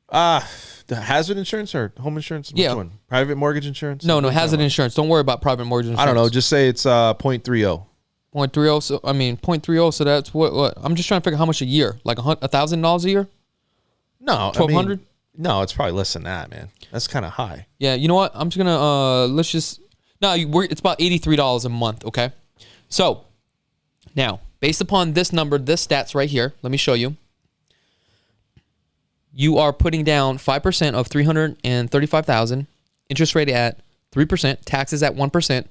The hazard insurance or home insurance? Which one? Private mortgage insurance? No, hazard insurance. Don't worry about private mortgage insurance. I don't know. Just say it's 0.30. 0.30. So I mean 0.30. So that's what? I'm just trying to figure how much a year. Like $1,000 a year? No. $1,200? No, it's probably less than that, man. That's kind of high. Yeah. You know what? I'm just gonna it's about $83 a month. Okay. So now, based upon this number, this stats right here, let me show you. You are putting down 5% of $335,000, interest rate at 3%, taxes at 1%.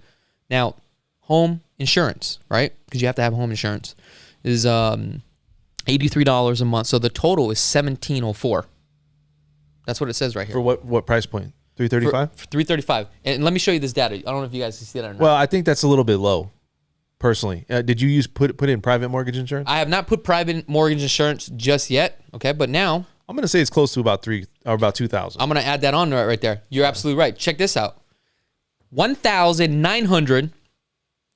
Now, home insurance, right? Because you have to have home insurance, is $83 a month. So the total is $1,704. That's what it says right here. For what price point? 335? For 335. And let me show you this data. I don't know if you guys can see that or not. Well, I think that's a little bit low, personally. Did you put in private mortgage insurance? I have not put private mortgage insurance just yet. Okay, but now I'm going to say it's close to about 2,000. I'm going to add that on right there. You're absolutely right. Check this out. $1,906.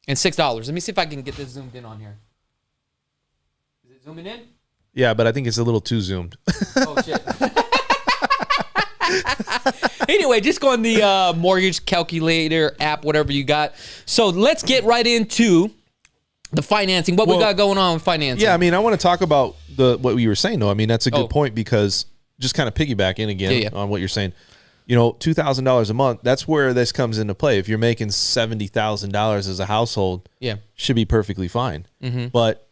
Let me see if I can get this zoomed in on here. Is it zooming in? Yeah, but I think it's a little too zoomed. Oh, shit. Anyway, just go on the mortgage calculator app, whatever you got. So let's get right into the financing. What we got going on with financing? Yeah, I mean, I want to talk about what you were saying, though. I mean, that's a good point, because just kind of piggyback in again on what you're saying. $2,000 a month, that's where this comes into play. If you're making $70,000 as a household, should be perfectly fine. Mm-hmm. But,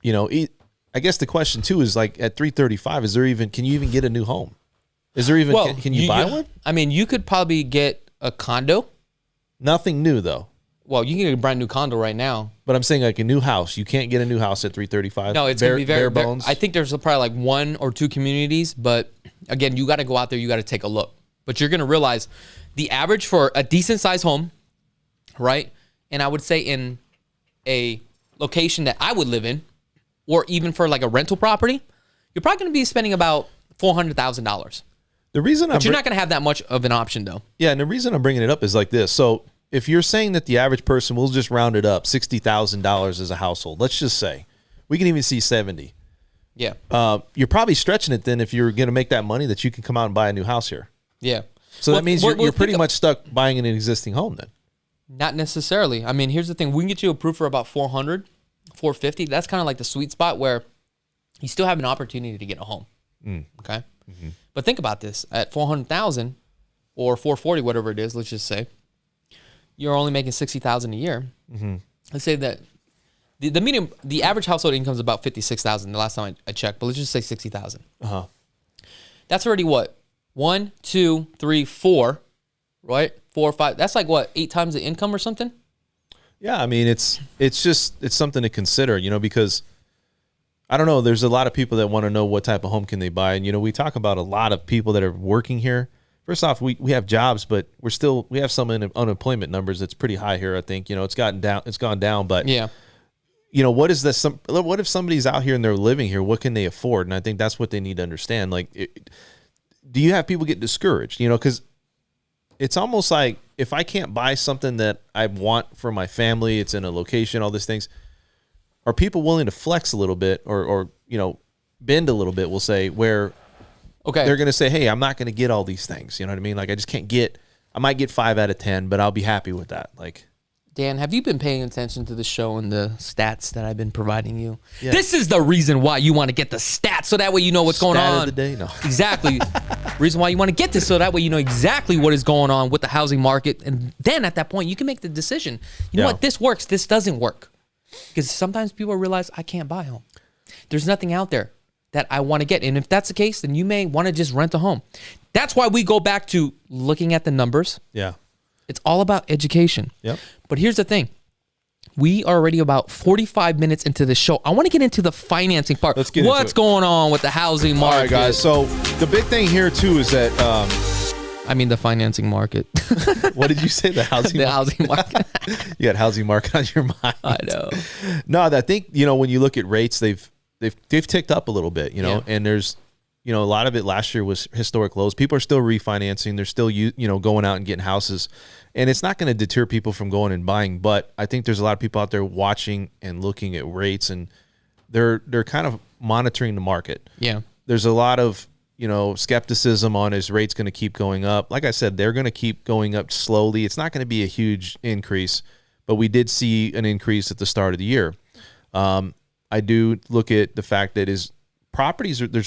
I guess the question too is, like, at $335, can you even get a new home? Is there even, can you buy one? I mean, you could probably get a condo. Nothing new though. Well, you can get a brand new condo right now. But I'm saying like a new house. You can't get a new house at 335. No, it's going to be bare bones. I think there's probably like 1 or 2 communities, but again, you got to go out there, you got to take a look. But you're going to realize the average for a decent sized home, right? And I would say in a location that I would live in, or even for like a rental property, you're probably going to be spending about $400,000. The reason but you're not going to have that much of an option though. Yeah, and the reason I'm bringing it up is like this. So if you're saying that the average person will just round it up, $60,000 as a household, let's just say, we can even see 70. Yeah. You're probably stretching it then if you're going to make that money that you can come out and buy a new house here. Yeah. So that means you're pretty much stuck buying an existing home then. Not necessarily. I mean, here's the thing. We can get you approved for about 400, 450. That's kind of like the sweet spot where you still have an opportunity to get a home. Okay? Mm-hmm. But think about this. At 400,000 or 440, whatever it is, let's just say, you're only making 60,000 a year. Mm-hmm. Let's say that the average household income is about 56,000 the last time I checked, but let's just say 60,000. Uh-huh. That's already what? 1, 2, 3, 4, right? 4 or 5. That's like what? 8 times the income or something? Yeah, I mean, it's something to consider, because I don't know, there's a lot of people that want to know what type of home can they buy. And, we talk about a lot of people that are working here. First off, we have jobs, but we have some unemployment numbers that's pretty high here, I think. It's gone down, but yeah. What is this? What if somebody's out here and they're living here? What can they afford? And I think that's what they need to understand. Like, do you have people get discouraged? Because it's almost like if I can't buy something that I want for my family, it's in a location, all these things, are people willing to flex a little bit or bend a little bit, we'll say, where they're going to say, hey, I'm not going to get all these things. You know what I mean? Like, I just can't I might get 5 out of 10, but I'll be happy with that. Like, Dan, have you been paying attention to the show and the stats that I've been providing you? Yeah. This is the reason why you want to get the stats, so that way you know what's going on. Stat of the day? No. Exactly. Reason why you want to get this, so that way you know exactly what is going on with the housing market. And then at that point, you can make the decision. You know what? This works. This doesn't work. Because sometimes people realize, I can't buy a home. There's nothing out there that I want to get. And if that's the case, then you may want to just rent a home. That's why we go back to looking at the numbers. Yeah. It's all about education. Yep. But here's the thing. We are already about 45 minutes into the show. I want to get into the financing part. Let's get What's going on with the housing market? All right, guys. So the big thing here, too, is that... the financing market. What did you say? The housing market? Housing market. You got housing market on your mind. I know. No, I think, when you look at rates, they've ticked up a little bit, and there's... a lot of it last year was historic lows. People are still refinancing. They're still, going out and getting houses. And it's not going to deter people from going and buying. But I think there's a lot of people out there watching and looking at rates, and they're kind of monitoring the market. Yeah. There's a lot of, skepticism on is rates going to keep going up. Like I said, they're going to keep going up slowly. It's not going to be a huge increase, but we did see an increase at the start of the year. I do look at the fact that there's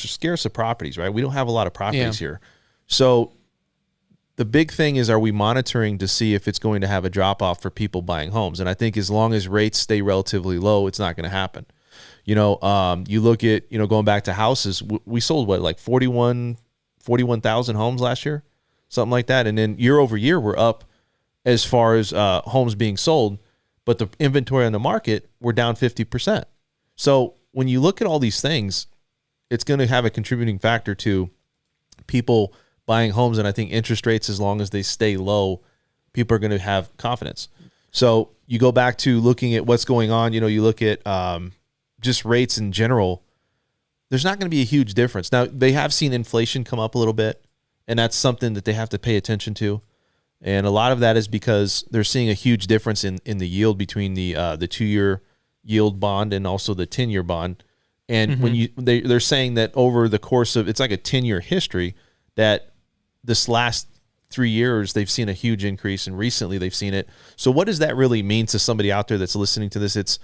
a scarce of properties, right? We don't have a lot of properties here. So the big thing is, are we monitoring to see if it's going to have a drop off for people buying homes? And I think as long as rates stay relatively low, it's not going to happen. You look at, going back to houses, we sold like 41,000 homes last year, something like that. And then year over year, we're up as far as homes being sold, but the inventory on the market, we're down 50%. So when you look at all these things, it's going to have a contributing factor to people buying homes. And I think interest rates, as long as they stay low, people are going to have confidence. So you go back to looking at what's going on, you look at just rates in general, there's not going to be a huge difference. Now, they have seen inflation come up a little bit, and that's something that they have to pay attention to. And a lot of that is because they're seeing a huge difference in the yield between the 2-year yield bond and also the 10-year bond. And when they're saying that over the course of, it's like a 10-year history, that this last 3 years they've seen a huge increase, and recently they've seen it. So what does that really mean to somebody out there that's listening to this? It's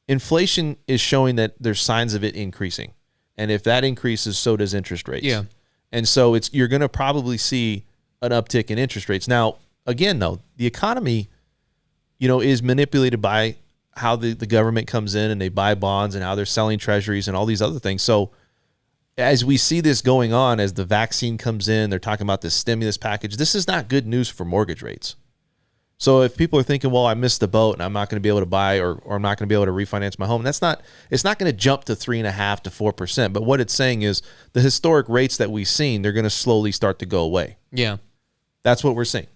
inflation is showing that there's signs of it increasing, and if that increases, so does interest rates. Yeah, and so you're going to probably see an uptick in interest rates. Now, again, though, the economy, is manipulated by how the government comes in and they buy bonds and how they're selling treasuries and all these other things. So as we see this going on, as the vaccine comes in, they're talking about this stimulus package. This is not good news for mortgage rates. So if people are thinking, well, I missed the boat and I'm not going to be able to buy or I'm not going to be able to refinance my home, it's not going to jump to 3.5% to 4%. But what it's saying is the historic rates that we've seen, they're going to slowly start to go away. Yeah. That's what we're seeing.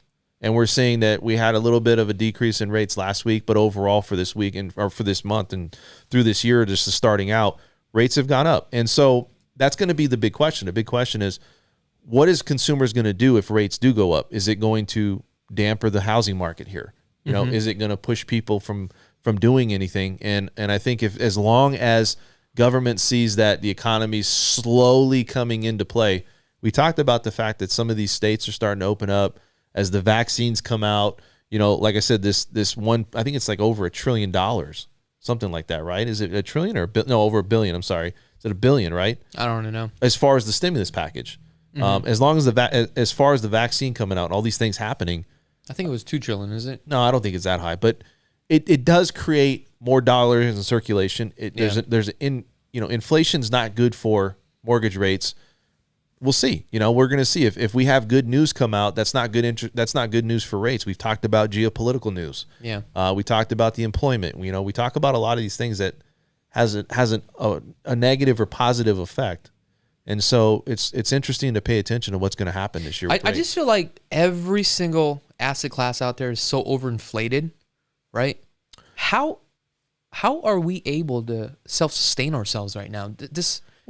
And we're seeing that we had a little bit of a decrease in rates last week, but overall for this week or for this month and through this year, just starting out, rates have gone up. And so that's going to be the big question. The big question is, what is consumers going to do if rates do go up? Is it going to damper the housing market here? You know, is it going to push people from doing anything? And I think as long as government sees that the economy's slowly coming into play, we talked about the fact that some of these states are starting to open up as the vaccines come out. You know, like I said, this one, I think it's like over $1 trillion, something like that, right? Is it $1 trillion or no, over $1 billion? I'm sorry. Is it $1 billion, right? I don't know. As far as the stimulus package, as long as as far as the vaccine coming out and all these things happening, I think it was $2 trillion, is it? No, I don't think it's that high, but it does create more dollars in circulation. Inflation's not good for mortgage rates. We'll see. You know, we're going to see if we have good news come out. That's not good. That's not good news for rates. We've talked about geopolitical news. Yeah. We talked about the employment. You know, we talk about a lot of these things that has a negative or positive effect. And so it's interesting to pay attention to what's going to happen this year. I just feel like every single asset class out there is so overinflated, right? How are we able to self-sustain ourselves right now?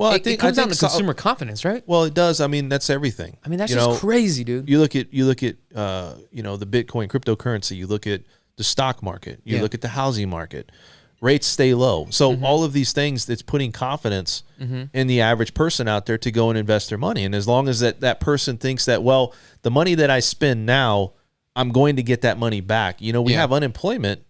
I think it comes down to consumer confidence, right? Well, it does. I mean, that's everything. I mean, that's just crazy, dude. You look at the Bitcoin cryptocurrency. You look at the stock market. You look at the housing market. Rates stay low. So all of these things, that's putting confidence in the average person out there to go and invest their money. And as long as that person thinks that, well, the money that I spend now, I'm going to get that money back. You know, we have unemployment.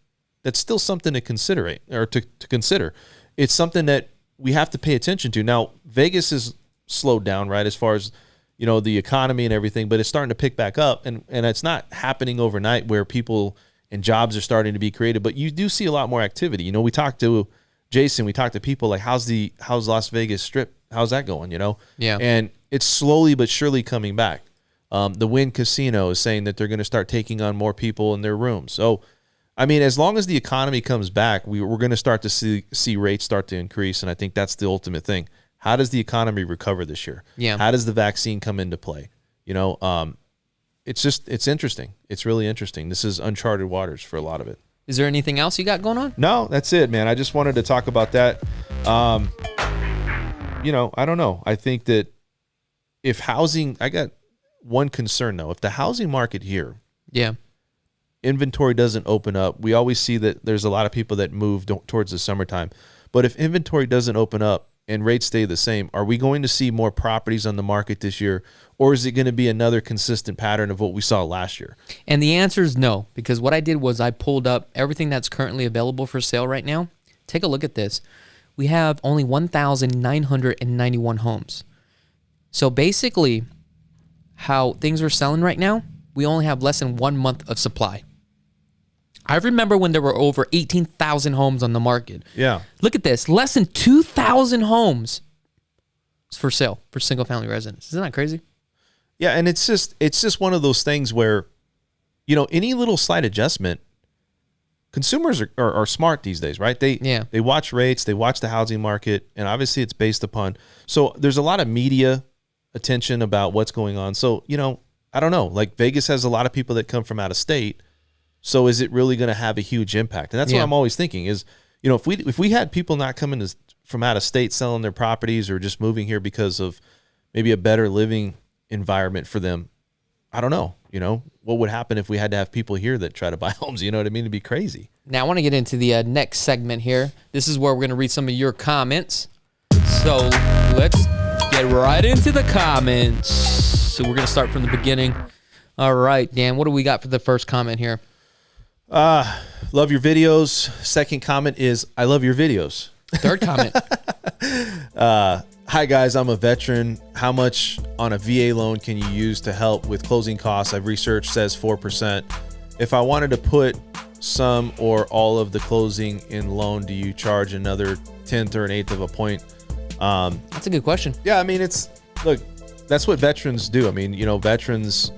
That's still something to consider to consider. It's something that we have to pay attention to. Now, Vegas is slowed down, right, as far as, you know, the economy and everything, but it's starting to pick back up. And it's not happening overnight where people and jobs are starting to be created, but you do see a lot more activity. You know, we talked to Jason, we talked to people like, how's Las Vegas Strip? How's that going? You know? Yeah. And it's slowly but surely coming back. The Wynn Casino is saying that they're going to start taking on more people in their rooms. So, I mean, as long as the economy comes back, we're going to start to see rates start to increase. And I think that's the ultimate thing. How does the economy recover this year? Yeah. How does the vaccine come into play? You know, it's interesting. It's really interesting. This is uncharted waters for a lot of it. Is there anything else you got going on? No, that's it, man. I just wanted to talk about that. You know, I don't know. I think that if housing, I got one concern though. If the housing market here, inventory doesn't open up, we always see that there's a lot of people that move towards the summertime. But if inventory doesn't open up and rates stay the same, are we going to see more properties on the market this year? Or is it going to be another consistent pattern of what we saw last year? And the answer is no, because what I did was I pulled up everything that's currently available for sale right now. Take a look at this. We have only 1,991 homes. So basically, how things are selling right now, we only have less than 1 month of supply. I remember when there were over 18,000 homes on the market. Yeah. Look at this. Less than 2,000 homes for sale for single-family residents. Isn't that crazy? Yeah, and it's just one of those things where, you know, any little slight adjustment, consumers are smart these days, right? They watch rates, they watch the housing market, and obviously it's based upon. So there's a lot of media attention about what's going on. So, you know, I don't know. Like Vegas has a lot of people that come from out of state. So is it really going to have a huge impact? And that's what I'm always thinking is, you know, if we had people not coming from out of state selling their properties or just moving here because of maybe a better living environment for them, I don't know, you know, what would happen if we had to have people here that try to buy homes? You know what I mean? It'd be crazy. Now I want to get into the next segment here. This is where we're going to read some of your comments. So let's get right into the comments. So we're going to start from the beginning. All right, Dan, what do we got for the first comment here? Love your videos. Second comment is, I love your videos. Third comment. Hi guys, I'm a veteran. How much on a VA loan can you use to help with closing costs? I've researched says 4%. If I wanted to put some or all of the closing in loan, do you charge another 10th or an eighth of a point That's a good question. Yeah, I mean, look, that's what veterans do. I mean, veterans,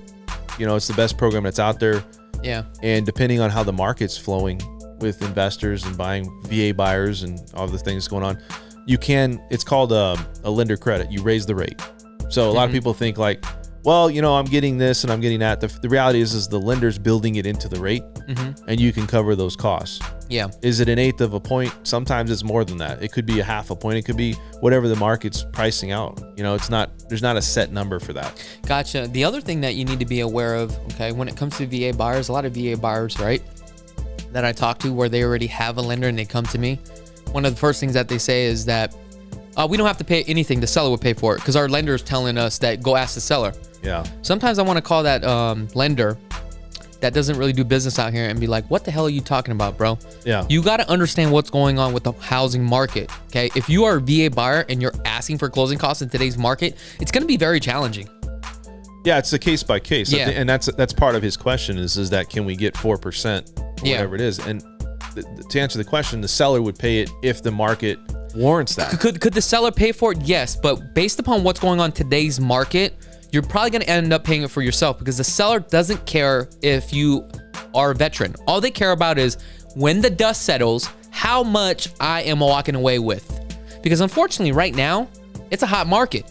it's the best program that's out there. Yeah. And depending on how the market's flowing with investors and buying VA buyers and all the things going on, it's called a lender credit. You raise the rate. So a lot of people think like, well, I'm getting this and I'm getting that. The reality is the lender's building it into the rate, and you can cover those costs. Yeah. Is it 1/8 of a point? Sometimes it's more than that. It could be 1/2 a point. It could be whatever the market's pricing out. There's not a set number for that. Gotcha. The other thing that you need to be aware of, okay, when it comes to VA buyers, a lot of VA buyers, right, that I talk to where they already have a lender and they come to me, one of the first things that they say is that we don't have to pay anything. The seller would pay for it because our lender is telling us that go ask the seller. Yeah. Sometimes I want to call that lender that doesn't really do business out here and be like, what the hell are you talking about, bro? Yeah. You got to understand what's going on with the housing market, okay? If you are a VA buyer and you're asking for closing costs in today's market, it's going to be very challenging. Yeah, it's a case by case. Yeah. And that's part of his question is that can we get 4% or whatever it is? And to answer the question, the seller would pay it if the market warrants that. Could the seller pay for it? Yes, but based upon what's going on in today's market, you're probably going to end up paying it for yourself because the seller doesn't care if you are a veteran. All they care about is when the dust settles, how much I am walking away with. Because unfortunately, right now, it's a hot market.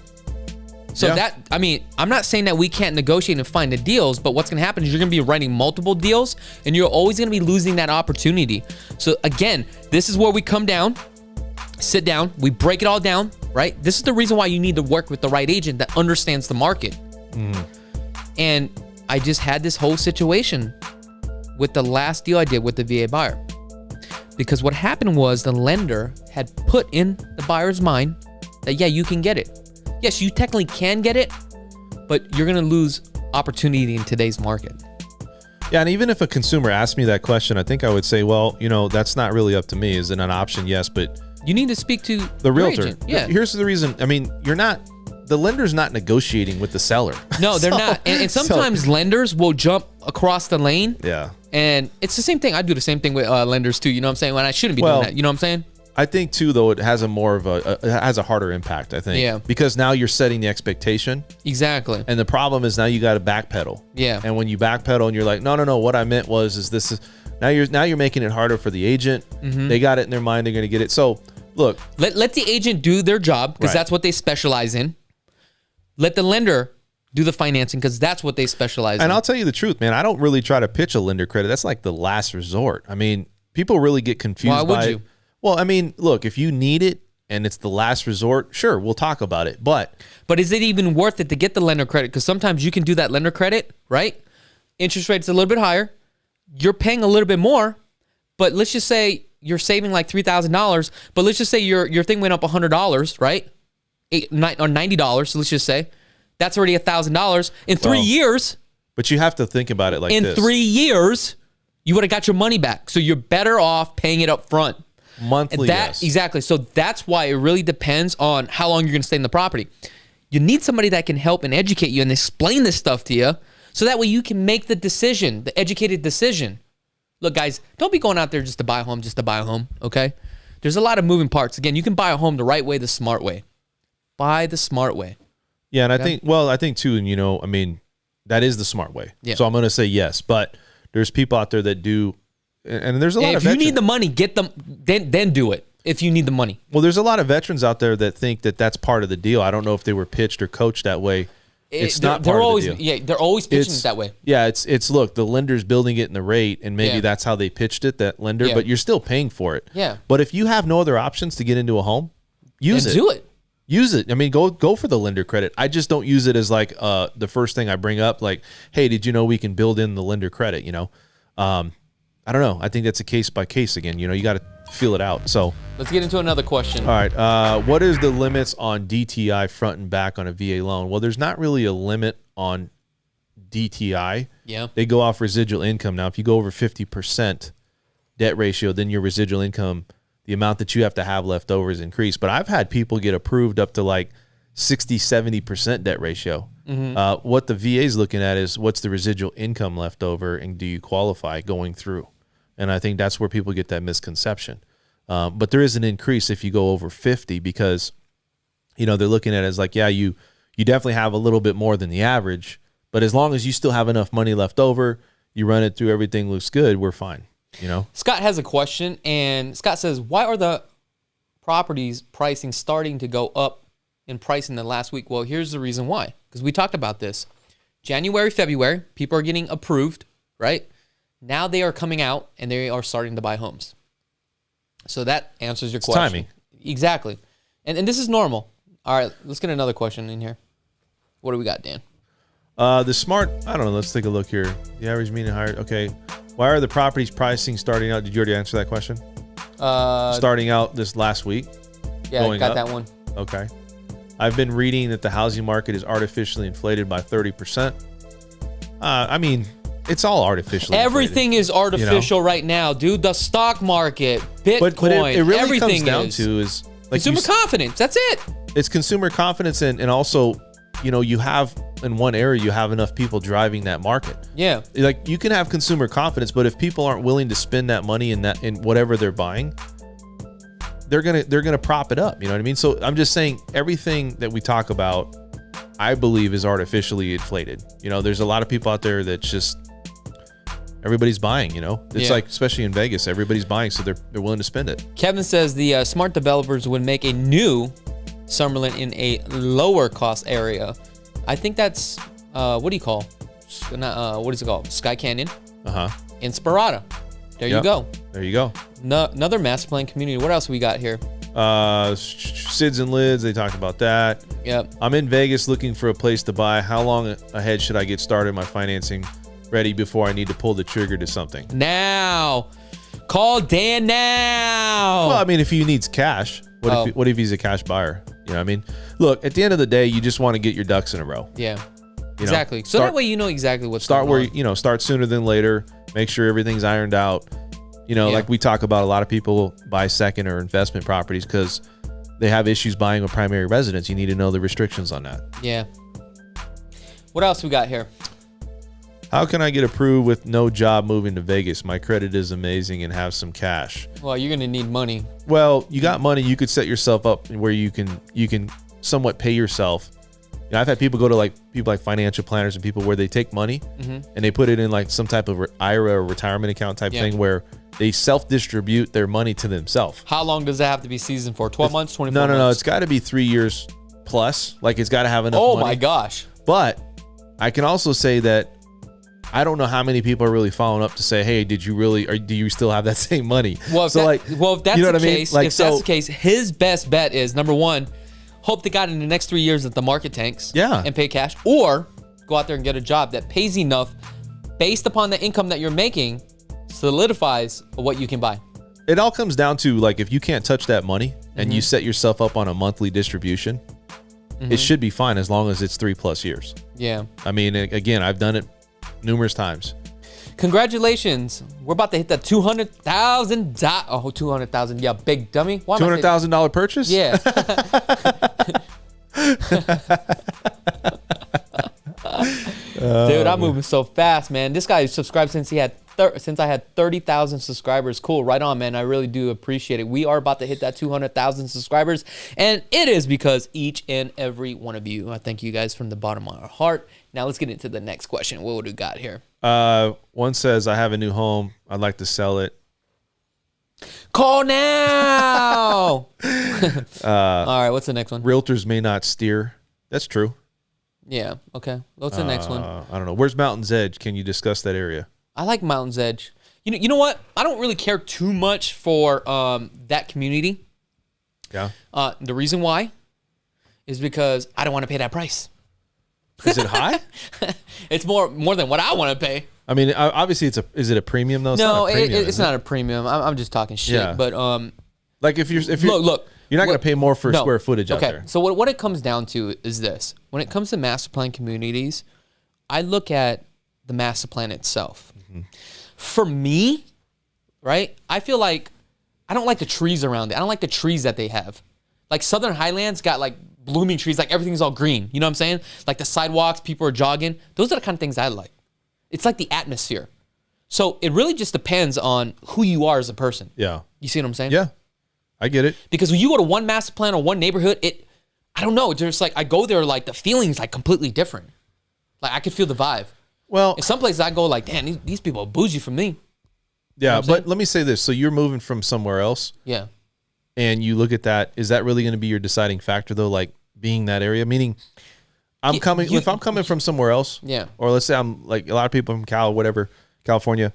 So I'm not saying that we can't negotiate and find the deals, but what's going to happen is you're going to be writing multiple deals and you're always going to be losing that opportunity. So again, this is where we come down, sit down, we break it all down, right? This is the reason why you need to work with the right agent that understands the market. And I just had this whole situation with the last deal I did with the VA buyer. Because what happened was the lender had put in the buyer's mind that, yeah, you can get it. Yes, you technically can get it, but you're going to lose opportunity in today's market. Yeah, and even if a consumer asked me that question, I think I would say, well, that's not really up to me. Is it an option? Yes, but you need to speak to the realtor. Agent. Yeah. Here's the reason. I mean, the lender's not negotiating with the seller. No, they're not. And sometimes lenders will jump across the lane. Yeah. And it's the same thing. I do the same thing with lenders too. You know what I'm saying? When I shouldn't be doing that. You know what I'm saying? I think too, though, it has it has a harder impact, I think. Yeah. Because now you're setting the expectation. Exactly. And the problem is now you got to backpedal. Yeah. And when you backpedal and you're like, no, what I meant was now you're making it harder for the agent. They got it in their mind. They're going to get it. So look, let the agent do their job because that's what they specialize in. Let the lender do the financing because that's what they specialize in. And I'll tell you the truth, man. I don't really try to pitch a lender credit. That's like the last resort. I mean, people really get confused. Why would you? Well, I mean, look, if you need it and it's the last resort, sure, we'll talk about it. But is it even worth it to get the lender credit? Because sometimes you can do that lender credit, right? Interest rate's a little bit higher. You're paying a little bit more, but let's just say you're saving like $3,000. But let's just say your thing went up $100, right? Or $90. So let's just say that's already $1,000 in 3 years. But you have to think about it like this. In 3 years, you would have got your money back. So you're better off paying it up front. Monthly, yes. Exactly. So that's why it really depends on how long you're going to stay in the property. You need somebody that can help and educate you and explain this stuff to you so that way you can make the decision, the educated decision. Look, guys, don't be going out there just to buy a home, okay? There's a lot of moving parts. Again, you can buy a home the right way, the smart way. Buy the smart way. Yeah, and I think too, and I mean, that is the smart way. Yeah. So I'm going to say yes, but there's people out there that do. And there's a lot of veterans. If you need the money, get them, then do it. If you need the money. Well, there's a lot of veterans out there that think that that's part of the deal. I don't know if they were pitched or coached that way. It's not part of the deal. Yeah, they're always pitching it that way. Yeah, it's look, the lender's building it in the rate, and maybe that's how they pitched it, that lender, but you're still paying for it. Yeah. But if you have no other options to get into a home, use it. Do it. Use it. I mean, go for the lender credit. I just don't use it as like the first thing I bring up, like, hey, did you know we can build in the lender credit, I don't know. I think that's a case by case again. You got to feel it out. So let's get into another question. All right. What is the limits on DTI front and back on a VA loan? Well, there's not really a limit on DTI. Yeah. They go off residual income. Now, if you go over 50% debt ratio, then your residual income, the amount that you have to have left over is increased. But I've had people get approved up to like 60, 70% debt ratio. What the VA is looking at is what's the residual income left over and do you qualify going through? And I think that's where people get that misconception. But there is an increase if you go over 50 because they're looking at it as like, yeah, you definitely have a little bit more than the average, but as long as you still have enough money left over, you run it through, everything looks good, we're fine. Scott has a question, and Scott says, why are the properties pricing starting to go up in price in the last week? Well, here's the reason why, because we talked about this. January, February, people are getting approved, right? Now they are coming out and they are starting to buy homes. So that answers your question. Timing. Exactly. And this is normal. All right, let's get another question in here. What do we got, Dan? The smart, I don't know, let's take a look here. The average median higher, okay. Why are the properties pricing starting out? Did you already answer that question? Starting out this last week? Yeah, I got that one. Okay. I've been reading that the housing market is artificially inflated by 30%. I mean, it's all artificial. Everything is artificial right now, dude. The stock market, Bitcoin, but it really everything comes down to is like consumer confidence. That's it. It's consumer confidence, and also, you have in one area, you have enough people driving that market. Yeah. Like you can have consumer confidence, but if people aren't willing to spend that money in whatever they're buying, they're gonna prop it up. You know what I mean? So I'm just saying everything that we talk about, I believe, is artificially inflated. There's a lot of people out there that's just everybody's buying. It's like, especially in Vegas, everybody's buying, so they're willing to spend it. Kevin says the smart developers would make a new Summerlin in a lower cost area. I think that's what do you call? What is it called? Sky Canyon. Inspirata. There you go. There you go. Another master plan community. What else we got here? Sids and Lids, they talked about that. Yep. I'm in Vegas looking for a place to buy. How long ahead should I get started my financing ready before I need to pull the trigger to something? Now. Call Dan now. Well, I mean, if he needs cash, what if he's a cash buyer? You know what I mean? Look, at the end of the day, you just want to get your ducks in a row. Yeah. Exactly. So that way you know exactly what's going on. Start sooner than later. Make sure everything's ironed out. Like we talk about, a lot of people buy second or investment properties because they have issues buying a primary residence. You need to know the restrictions on that. Yeah. What else we got here? How can I get approved with no job moving to Vegas? My credit is amazing and have some cash. Well, you're going to need money. Well, you got money. You could set yourself up where you can somewhat pay yourself. I've had people go to people like financial planners and people where they take money and they put it in like some type of IRA or retirement account type thing where they self-distribute their money to themselves. How long does that have to be seasoned for? 12 months, 24 months? No. It's got to be 3 years plus. Like it's got to have enough money. Oh my gosh. But I can also say that I don't know how many people are really following up to say, hey, did you really, or do you still have that same money? Well, if that's the case, his best bet is, number one, hope to God in the next 3 years that the market tanks and pay cash, or go out there and get a job that pays enough based upon the income that you're making, solidifies what you can buy. It all comes down to, like, if you can't touch that money and you set yourself up on a monthly distribution, it should be fine as long as it's 3+ years. Yeah. I mean, again, I've done it numerous times. Congratulations. We're about to hit that $200,000. Oh, 200,000. Yeah, big dummy. $200,000 purchase? Yeah. Dude, I'm moving so fast, man. This guy subscribed since I had 30,000 subscribers. Cool. Right on, man. I really do appreciate it. We are about to hit that 200,000 subscribers, and it is because each and every one of you. I thank you guys from the bottom of our heart. Now let's get into the next question. What do we got here? One says, I have a new home. I'd like to sell it. Call now. All right. What's the next one? Realtors may not steer. That's true. Yeah. Okay. What's the next one? I don't know. Where's Mountain's Edge? Can you discuss that area? I like Mountain's Edge. You know what? I don't really care too much for that community. Yeah. The reason why is because I don't want to pay that price. Is it high? It's more than what I want to pay. I mean, obviously, is it a premium though? No, it's not a premium. I'm just talking shit. Yeah. But like if you're look, you're not going to pay more for square footage out there. So what it comes down to is this: when it comes to master plan communities, I look at the master plan itself. Mm-hmm. For me, right? I feel like I don't like the trees around it. I don't like the trees that they have. Like Southern Highlands got like blooming trees, like everything's all green. You know what I'm saying? Like the sidewalks, people are jogging. Those are the kind of things I like. It's like the atmosphere. So it really just depends on who you are as a person. Yeah. You see what I'm saying? Yeah. I get it. Because when you go to one master plan or one neighborhood, I don't know. Just like I go there, like the feeling's like completely different. Like I could feel the vibe. Well, in some places I go like, damn, these people are bougie from me. Yeah, you know but let me say this. So you're moving from somewhere else. Yeah. And you look at that. Is that really going to be your deciding factor though? Like being that area? Meaning if I'm coming from somewhere else. Yeah. Or let's say I'm like a lot of people from California.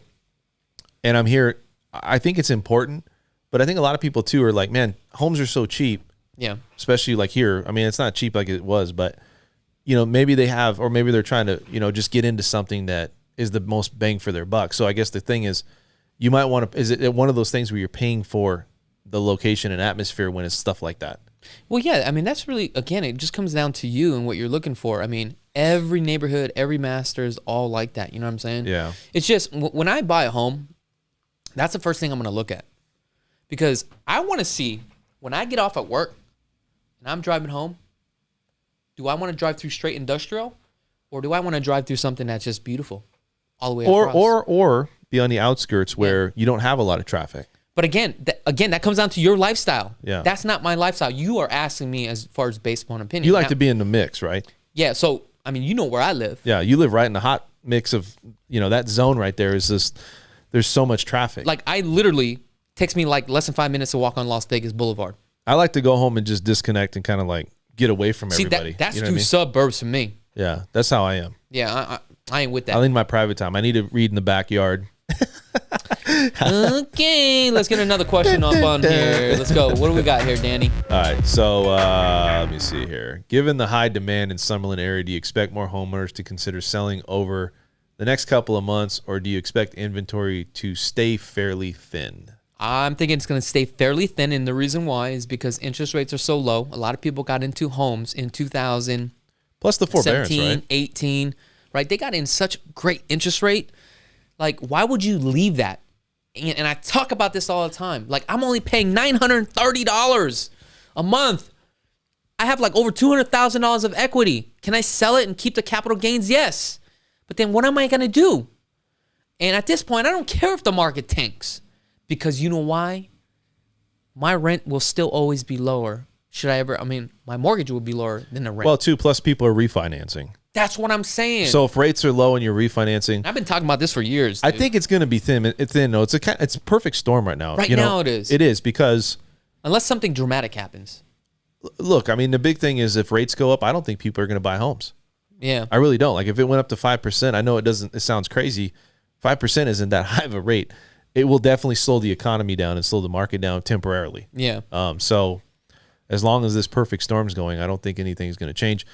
And I'm here. I think it's important. But I think a lot of people too are like, man, homes are so cheap. Yeah. Especially like here. I mean, it's not cheap like it was, but maybe they have, or maybe they're trying to, just get into something that is the most bang for their buck. So I guess the thing is, you might want to, is it one of those things where you're paying for the location and atmosphere when it's stuff like that? Well, yeah. I mean, that's really, again, it just comes down to you and what you're looking for. I mean, every neighborhood, every master is all like that. You know what I'm saying? Yeah. It's just, when I buy a home, that's the first thing I'm going to look at. Because I want to see, when I get off at work and I'm driving home, do I want to drive through straight industrial, or do I want to drive through something that's just beautiful all the way across? Or be on the outskirts where you don't have a lot of traffic. But again, that comes down to your lifestyle. Yeah. That's not my lifestyle. You are asking me as far as based upon opinion. You like to be in the mix, right? Yeah. So, I mean, you know where I live. Yeah. You live right in the hot mix of, that zone right there is just, there's so much traffic. Like I literally, takes me like less than 5 minutes to walk on Las Vegas Boulevard. I like to go home and just disconnect and kind of like get away from everybody. That's too suburbs for me. Yeah, that's how I am. Yeah, I ain't with that. I need my private time. I need to read in the backyard. Okay, let's get another question up on here. Let's go. What do we got here, Danny? All right, so let me see here. Given the high demand in SUMMERLIN area, do you expect more homeowners to consider selling over the next couple of months, or do you expect inventory to stay fairly thin? I'm thinking it's going to stay fairly thin, and the reason why is because interest rates are so low. A lot of people got into homes in 2000. Plus the forbearance, 17, right? 18, right? They got in such great interest rate. Like, why would you leave that? And I talk about this all the time. Like, I'm only paying $930 a month. I have like over $200,000 of equity. Can I sell it and keep the capital gains? Yes. But then what am I going to do? And at this point, I don't care if the market tanks. Because you know why? My rent will still always be lower. My mortgage will be lower than the rent. Well, too, plus people are refinancing. That's what I'm saying. So if rates are low and you're refinancing. I've been talking about this for years, dude. I think it's going to be thin. It's thin. No, it's a perfect storm right now. Right now it is. It is because. Unless something dramatic happens. Look, I mean, the big thing is if rates go up, I don't think people are going to buy homes. Yeah. I really don't. Like if it went up to 5%, I know it sounds crazy. 5% isn't that high of a rate. It will definitely slow the economy down and slow the market down temporarily. Yeah. So as long as this perfect storm's going, I don't think anything's going to change.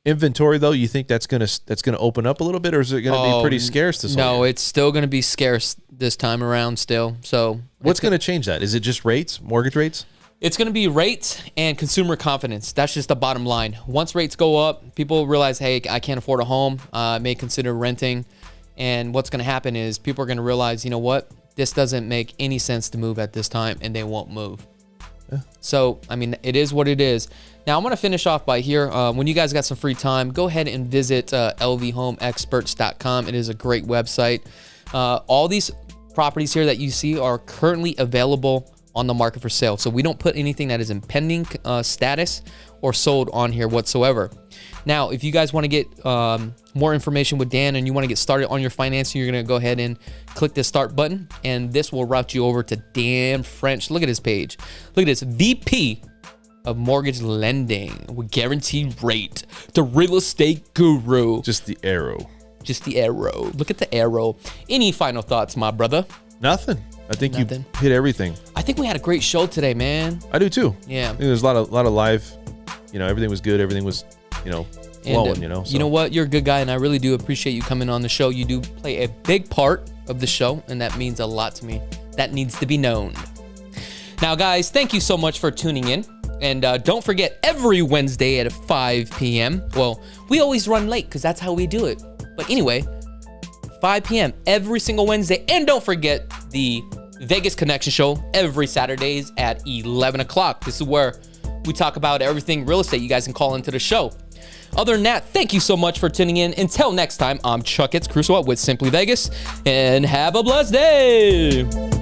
Inventory, though, you think that's going to open up a little bit, or is it going to be pretty scarce this No, year? it's still going to be scarce this time around still. So what's going to change that? Is it just rates, mortgage rates? It's going to be rates and consumer confidence. That's just the bottom line. Once rates go up, people realize, hey, I can't afford a home. I may consider renting. And what's going to happen is people are going to realize, you know what? This doesn't make any sense to move at this time, and they won't move. Yeah. So, I mean, it is what it is. Now, I'm going to finish off by here. When you guys got some free time, go ahead and visit lvhomeexperts.com. It is a great website. All these properties here that you see are currently available on the market for sale. So we don't put anything that is in pending status or sold on here whatsoever. Now, if you guys want to get more information with Dan and you want to get started on your financing, you're going to go ahead and click the start button, and this will route you over to Dan French. Look at his page. Look at this, VP of Mortgage Lending with Guaranteed Rate, the real estate guru. Just the arrow. Just the arrow. Look at the arrow. Any final thoughts, my brother? Nothing. I think you hit everything. I think we had a great show today, man. I do too. Yeah. I think there's a lot of live. Everything was good. Everything was, flowing. So. You know what? You're a good guy, and I really do appreciate you coming on the show. You do play a big part of the show, and that means a lot to me. That needs to be known. Now, guys, thank you so much for tuning in. And don't forget, every Wednesday at 5 p.m. Well, we always run late because that's how we do it. But anyway, 5 p.m. every single Wednesday. And don't forget the Vegas Connection Show every Saturdays at 11 o'clock. This is where we talk about everything real estate. You guys can call into the show. Other than that, thank you so much for tuning in. Until next time, I'm Krulsawat with Simply Vegas, and have a blessed day.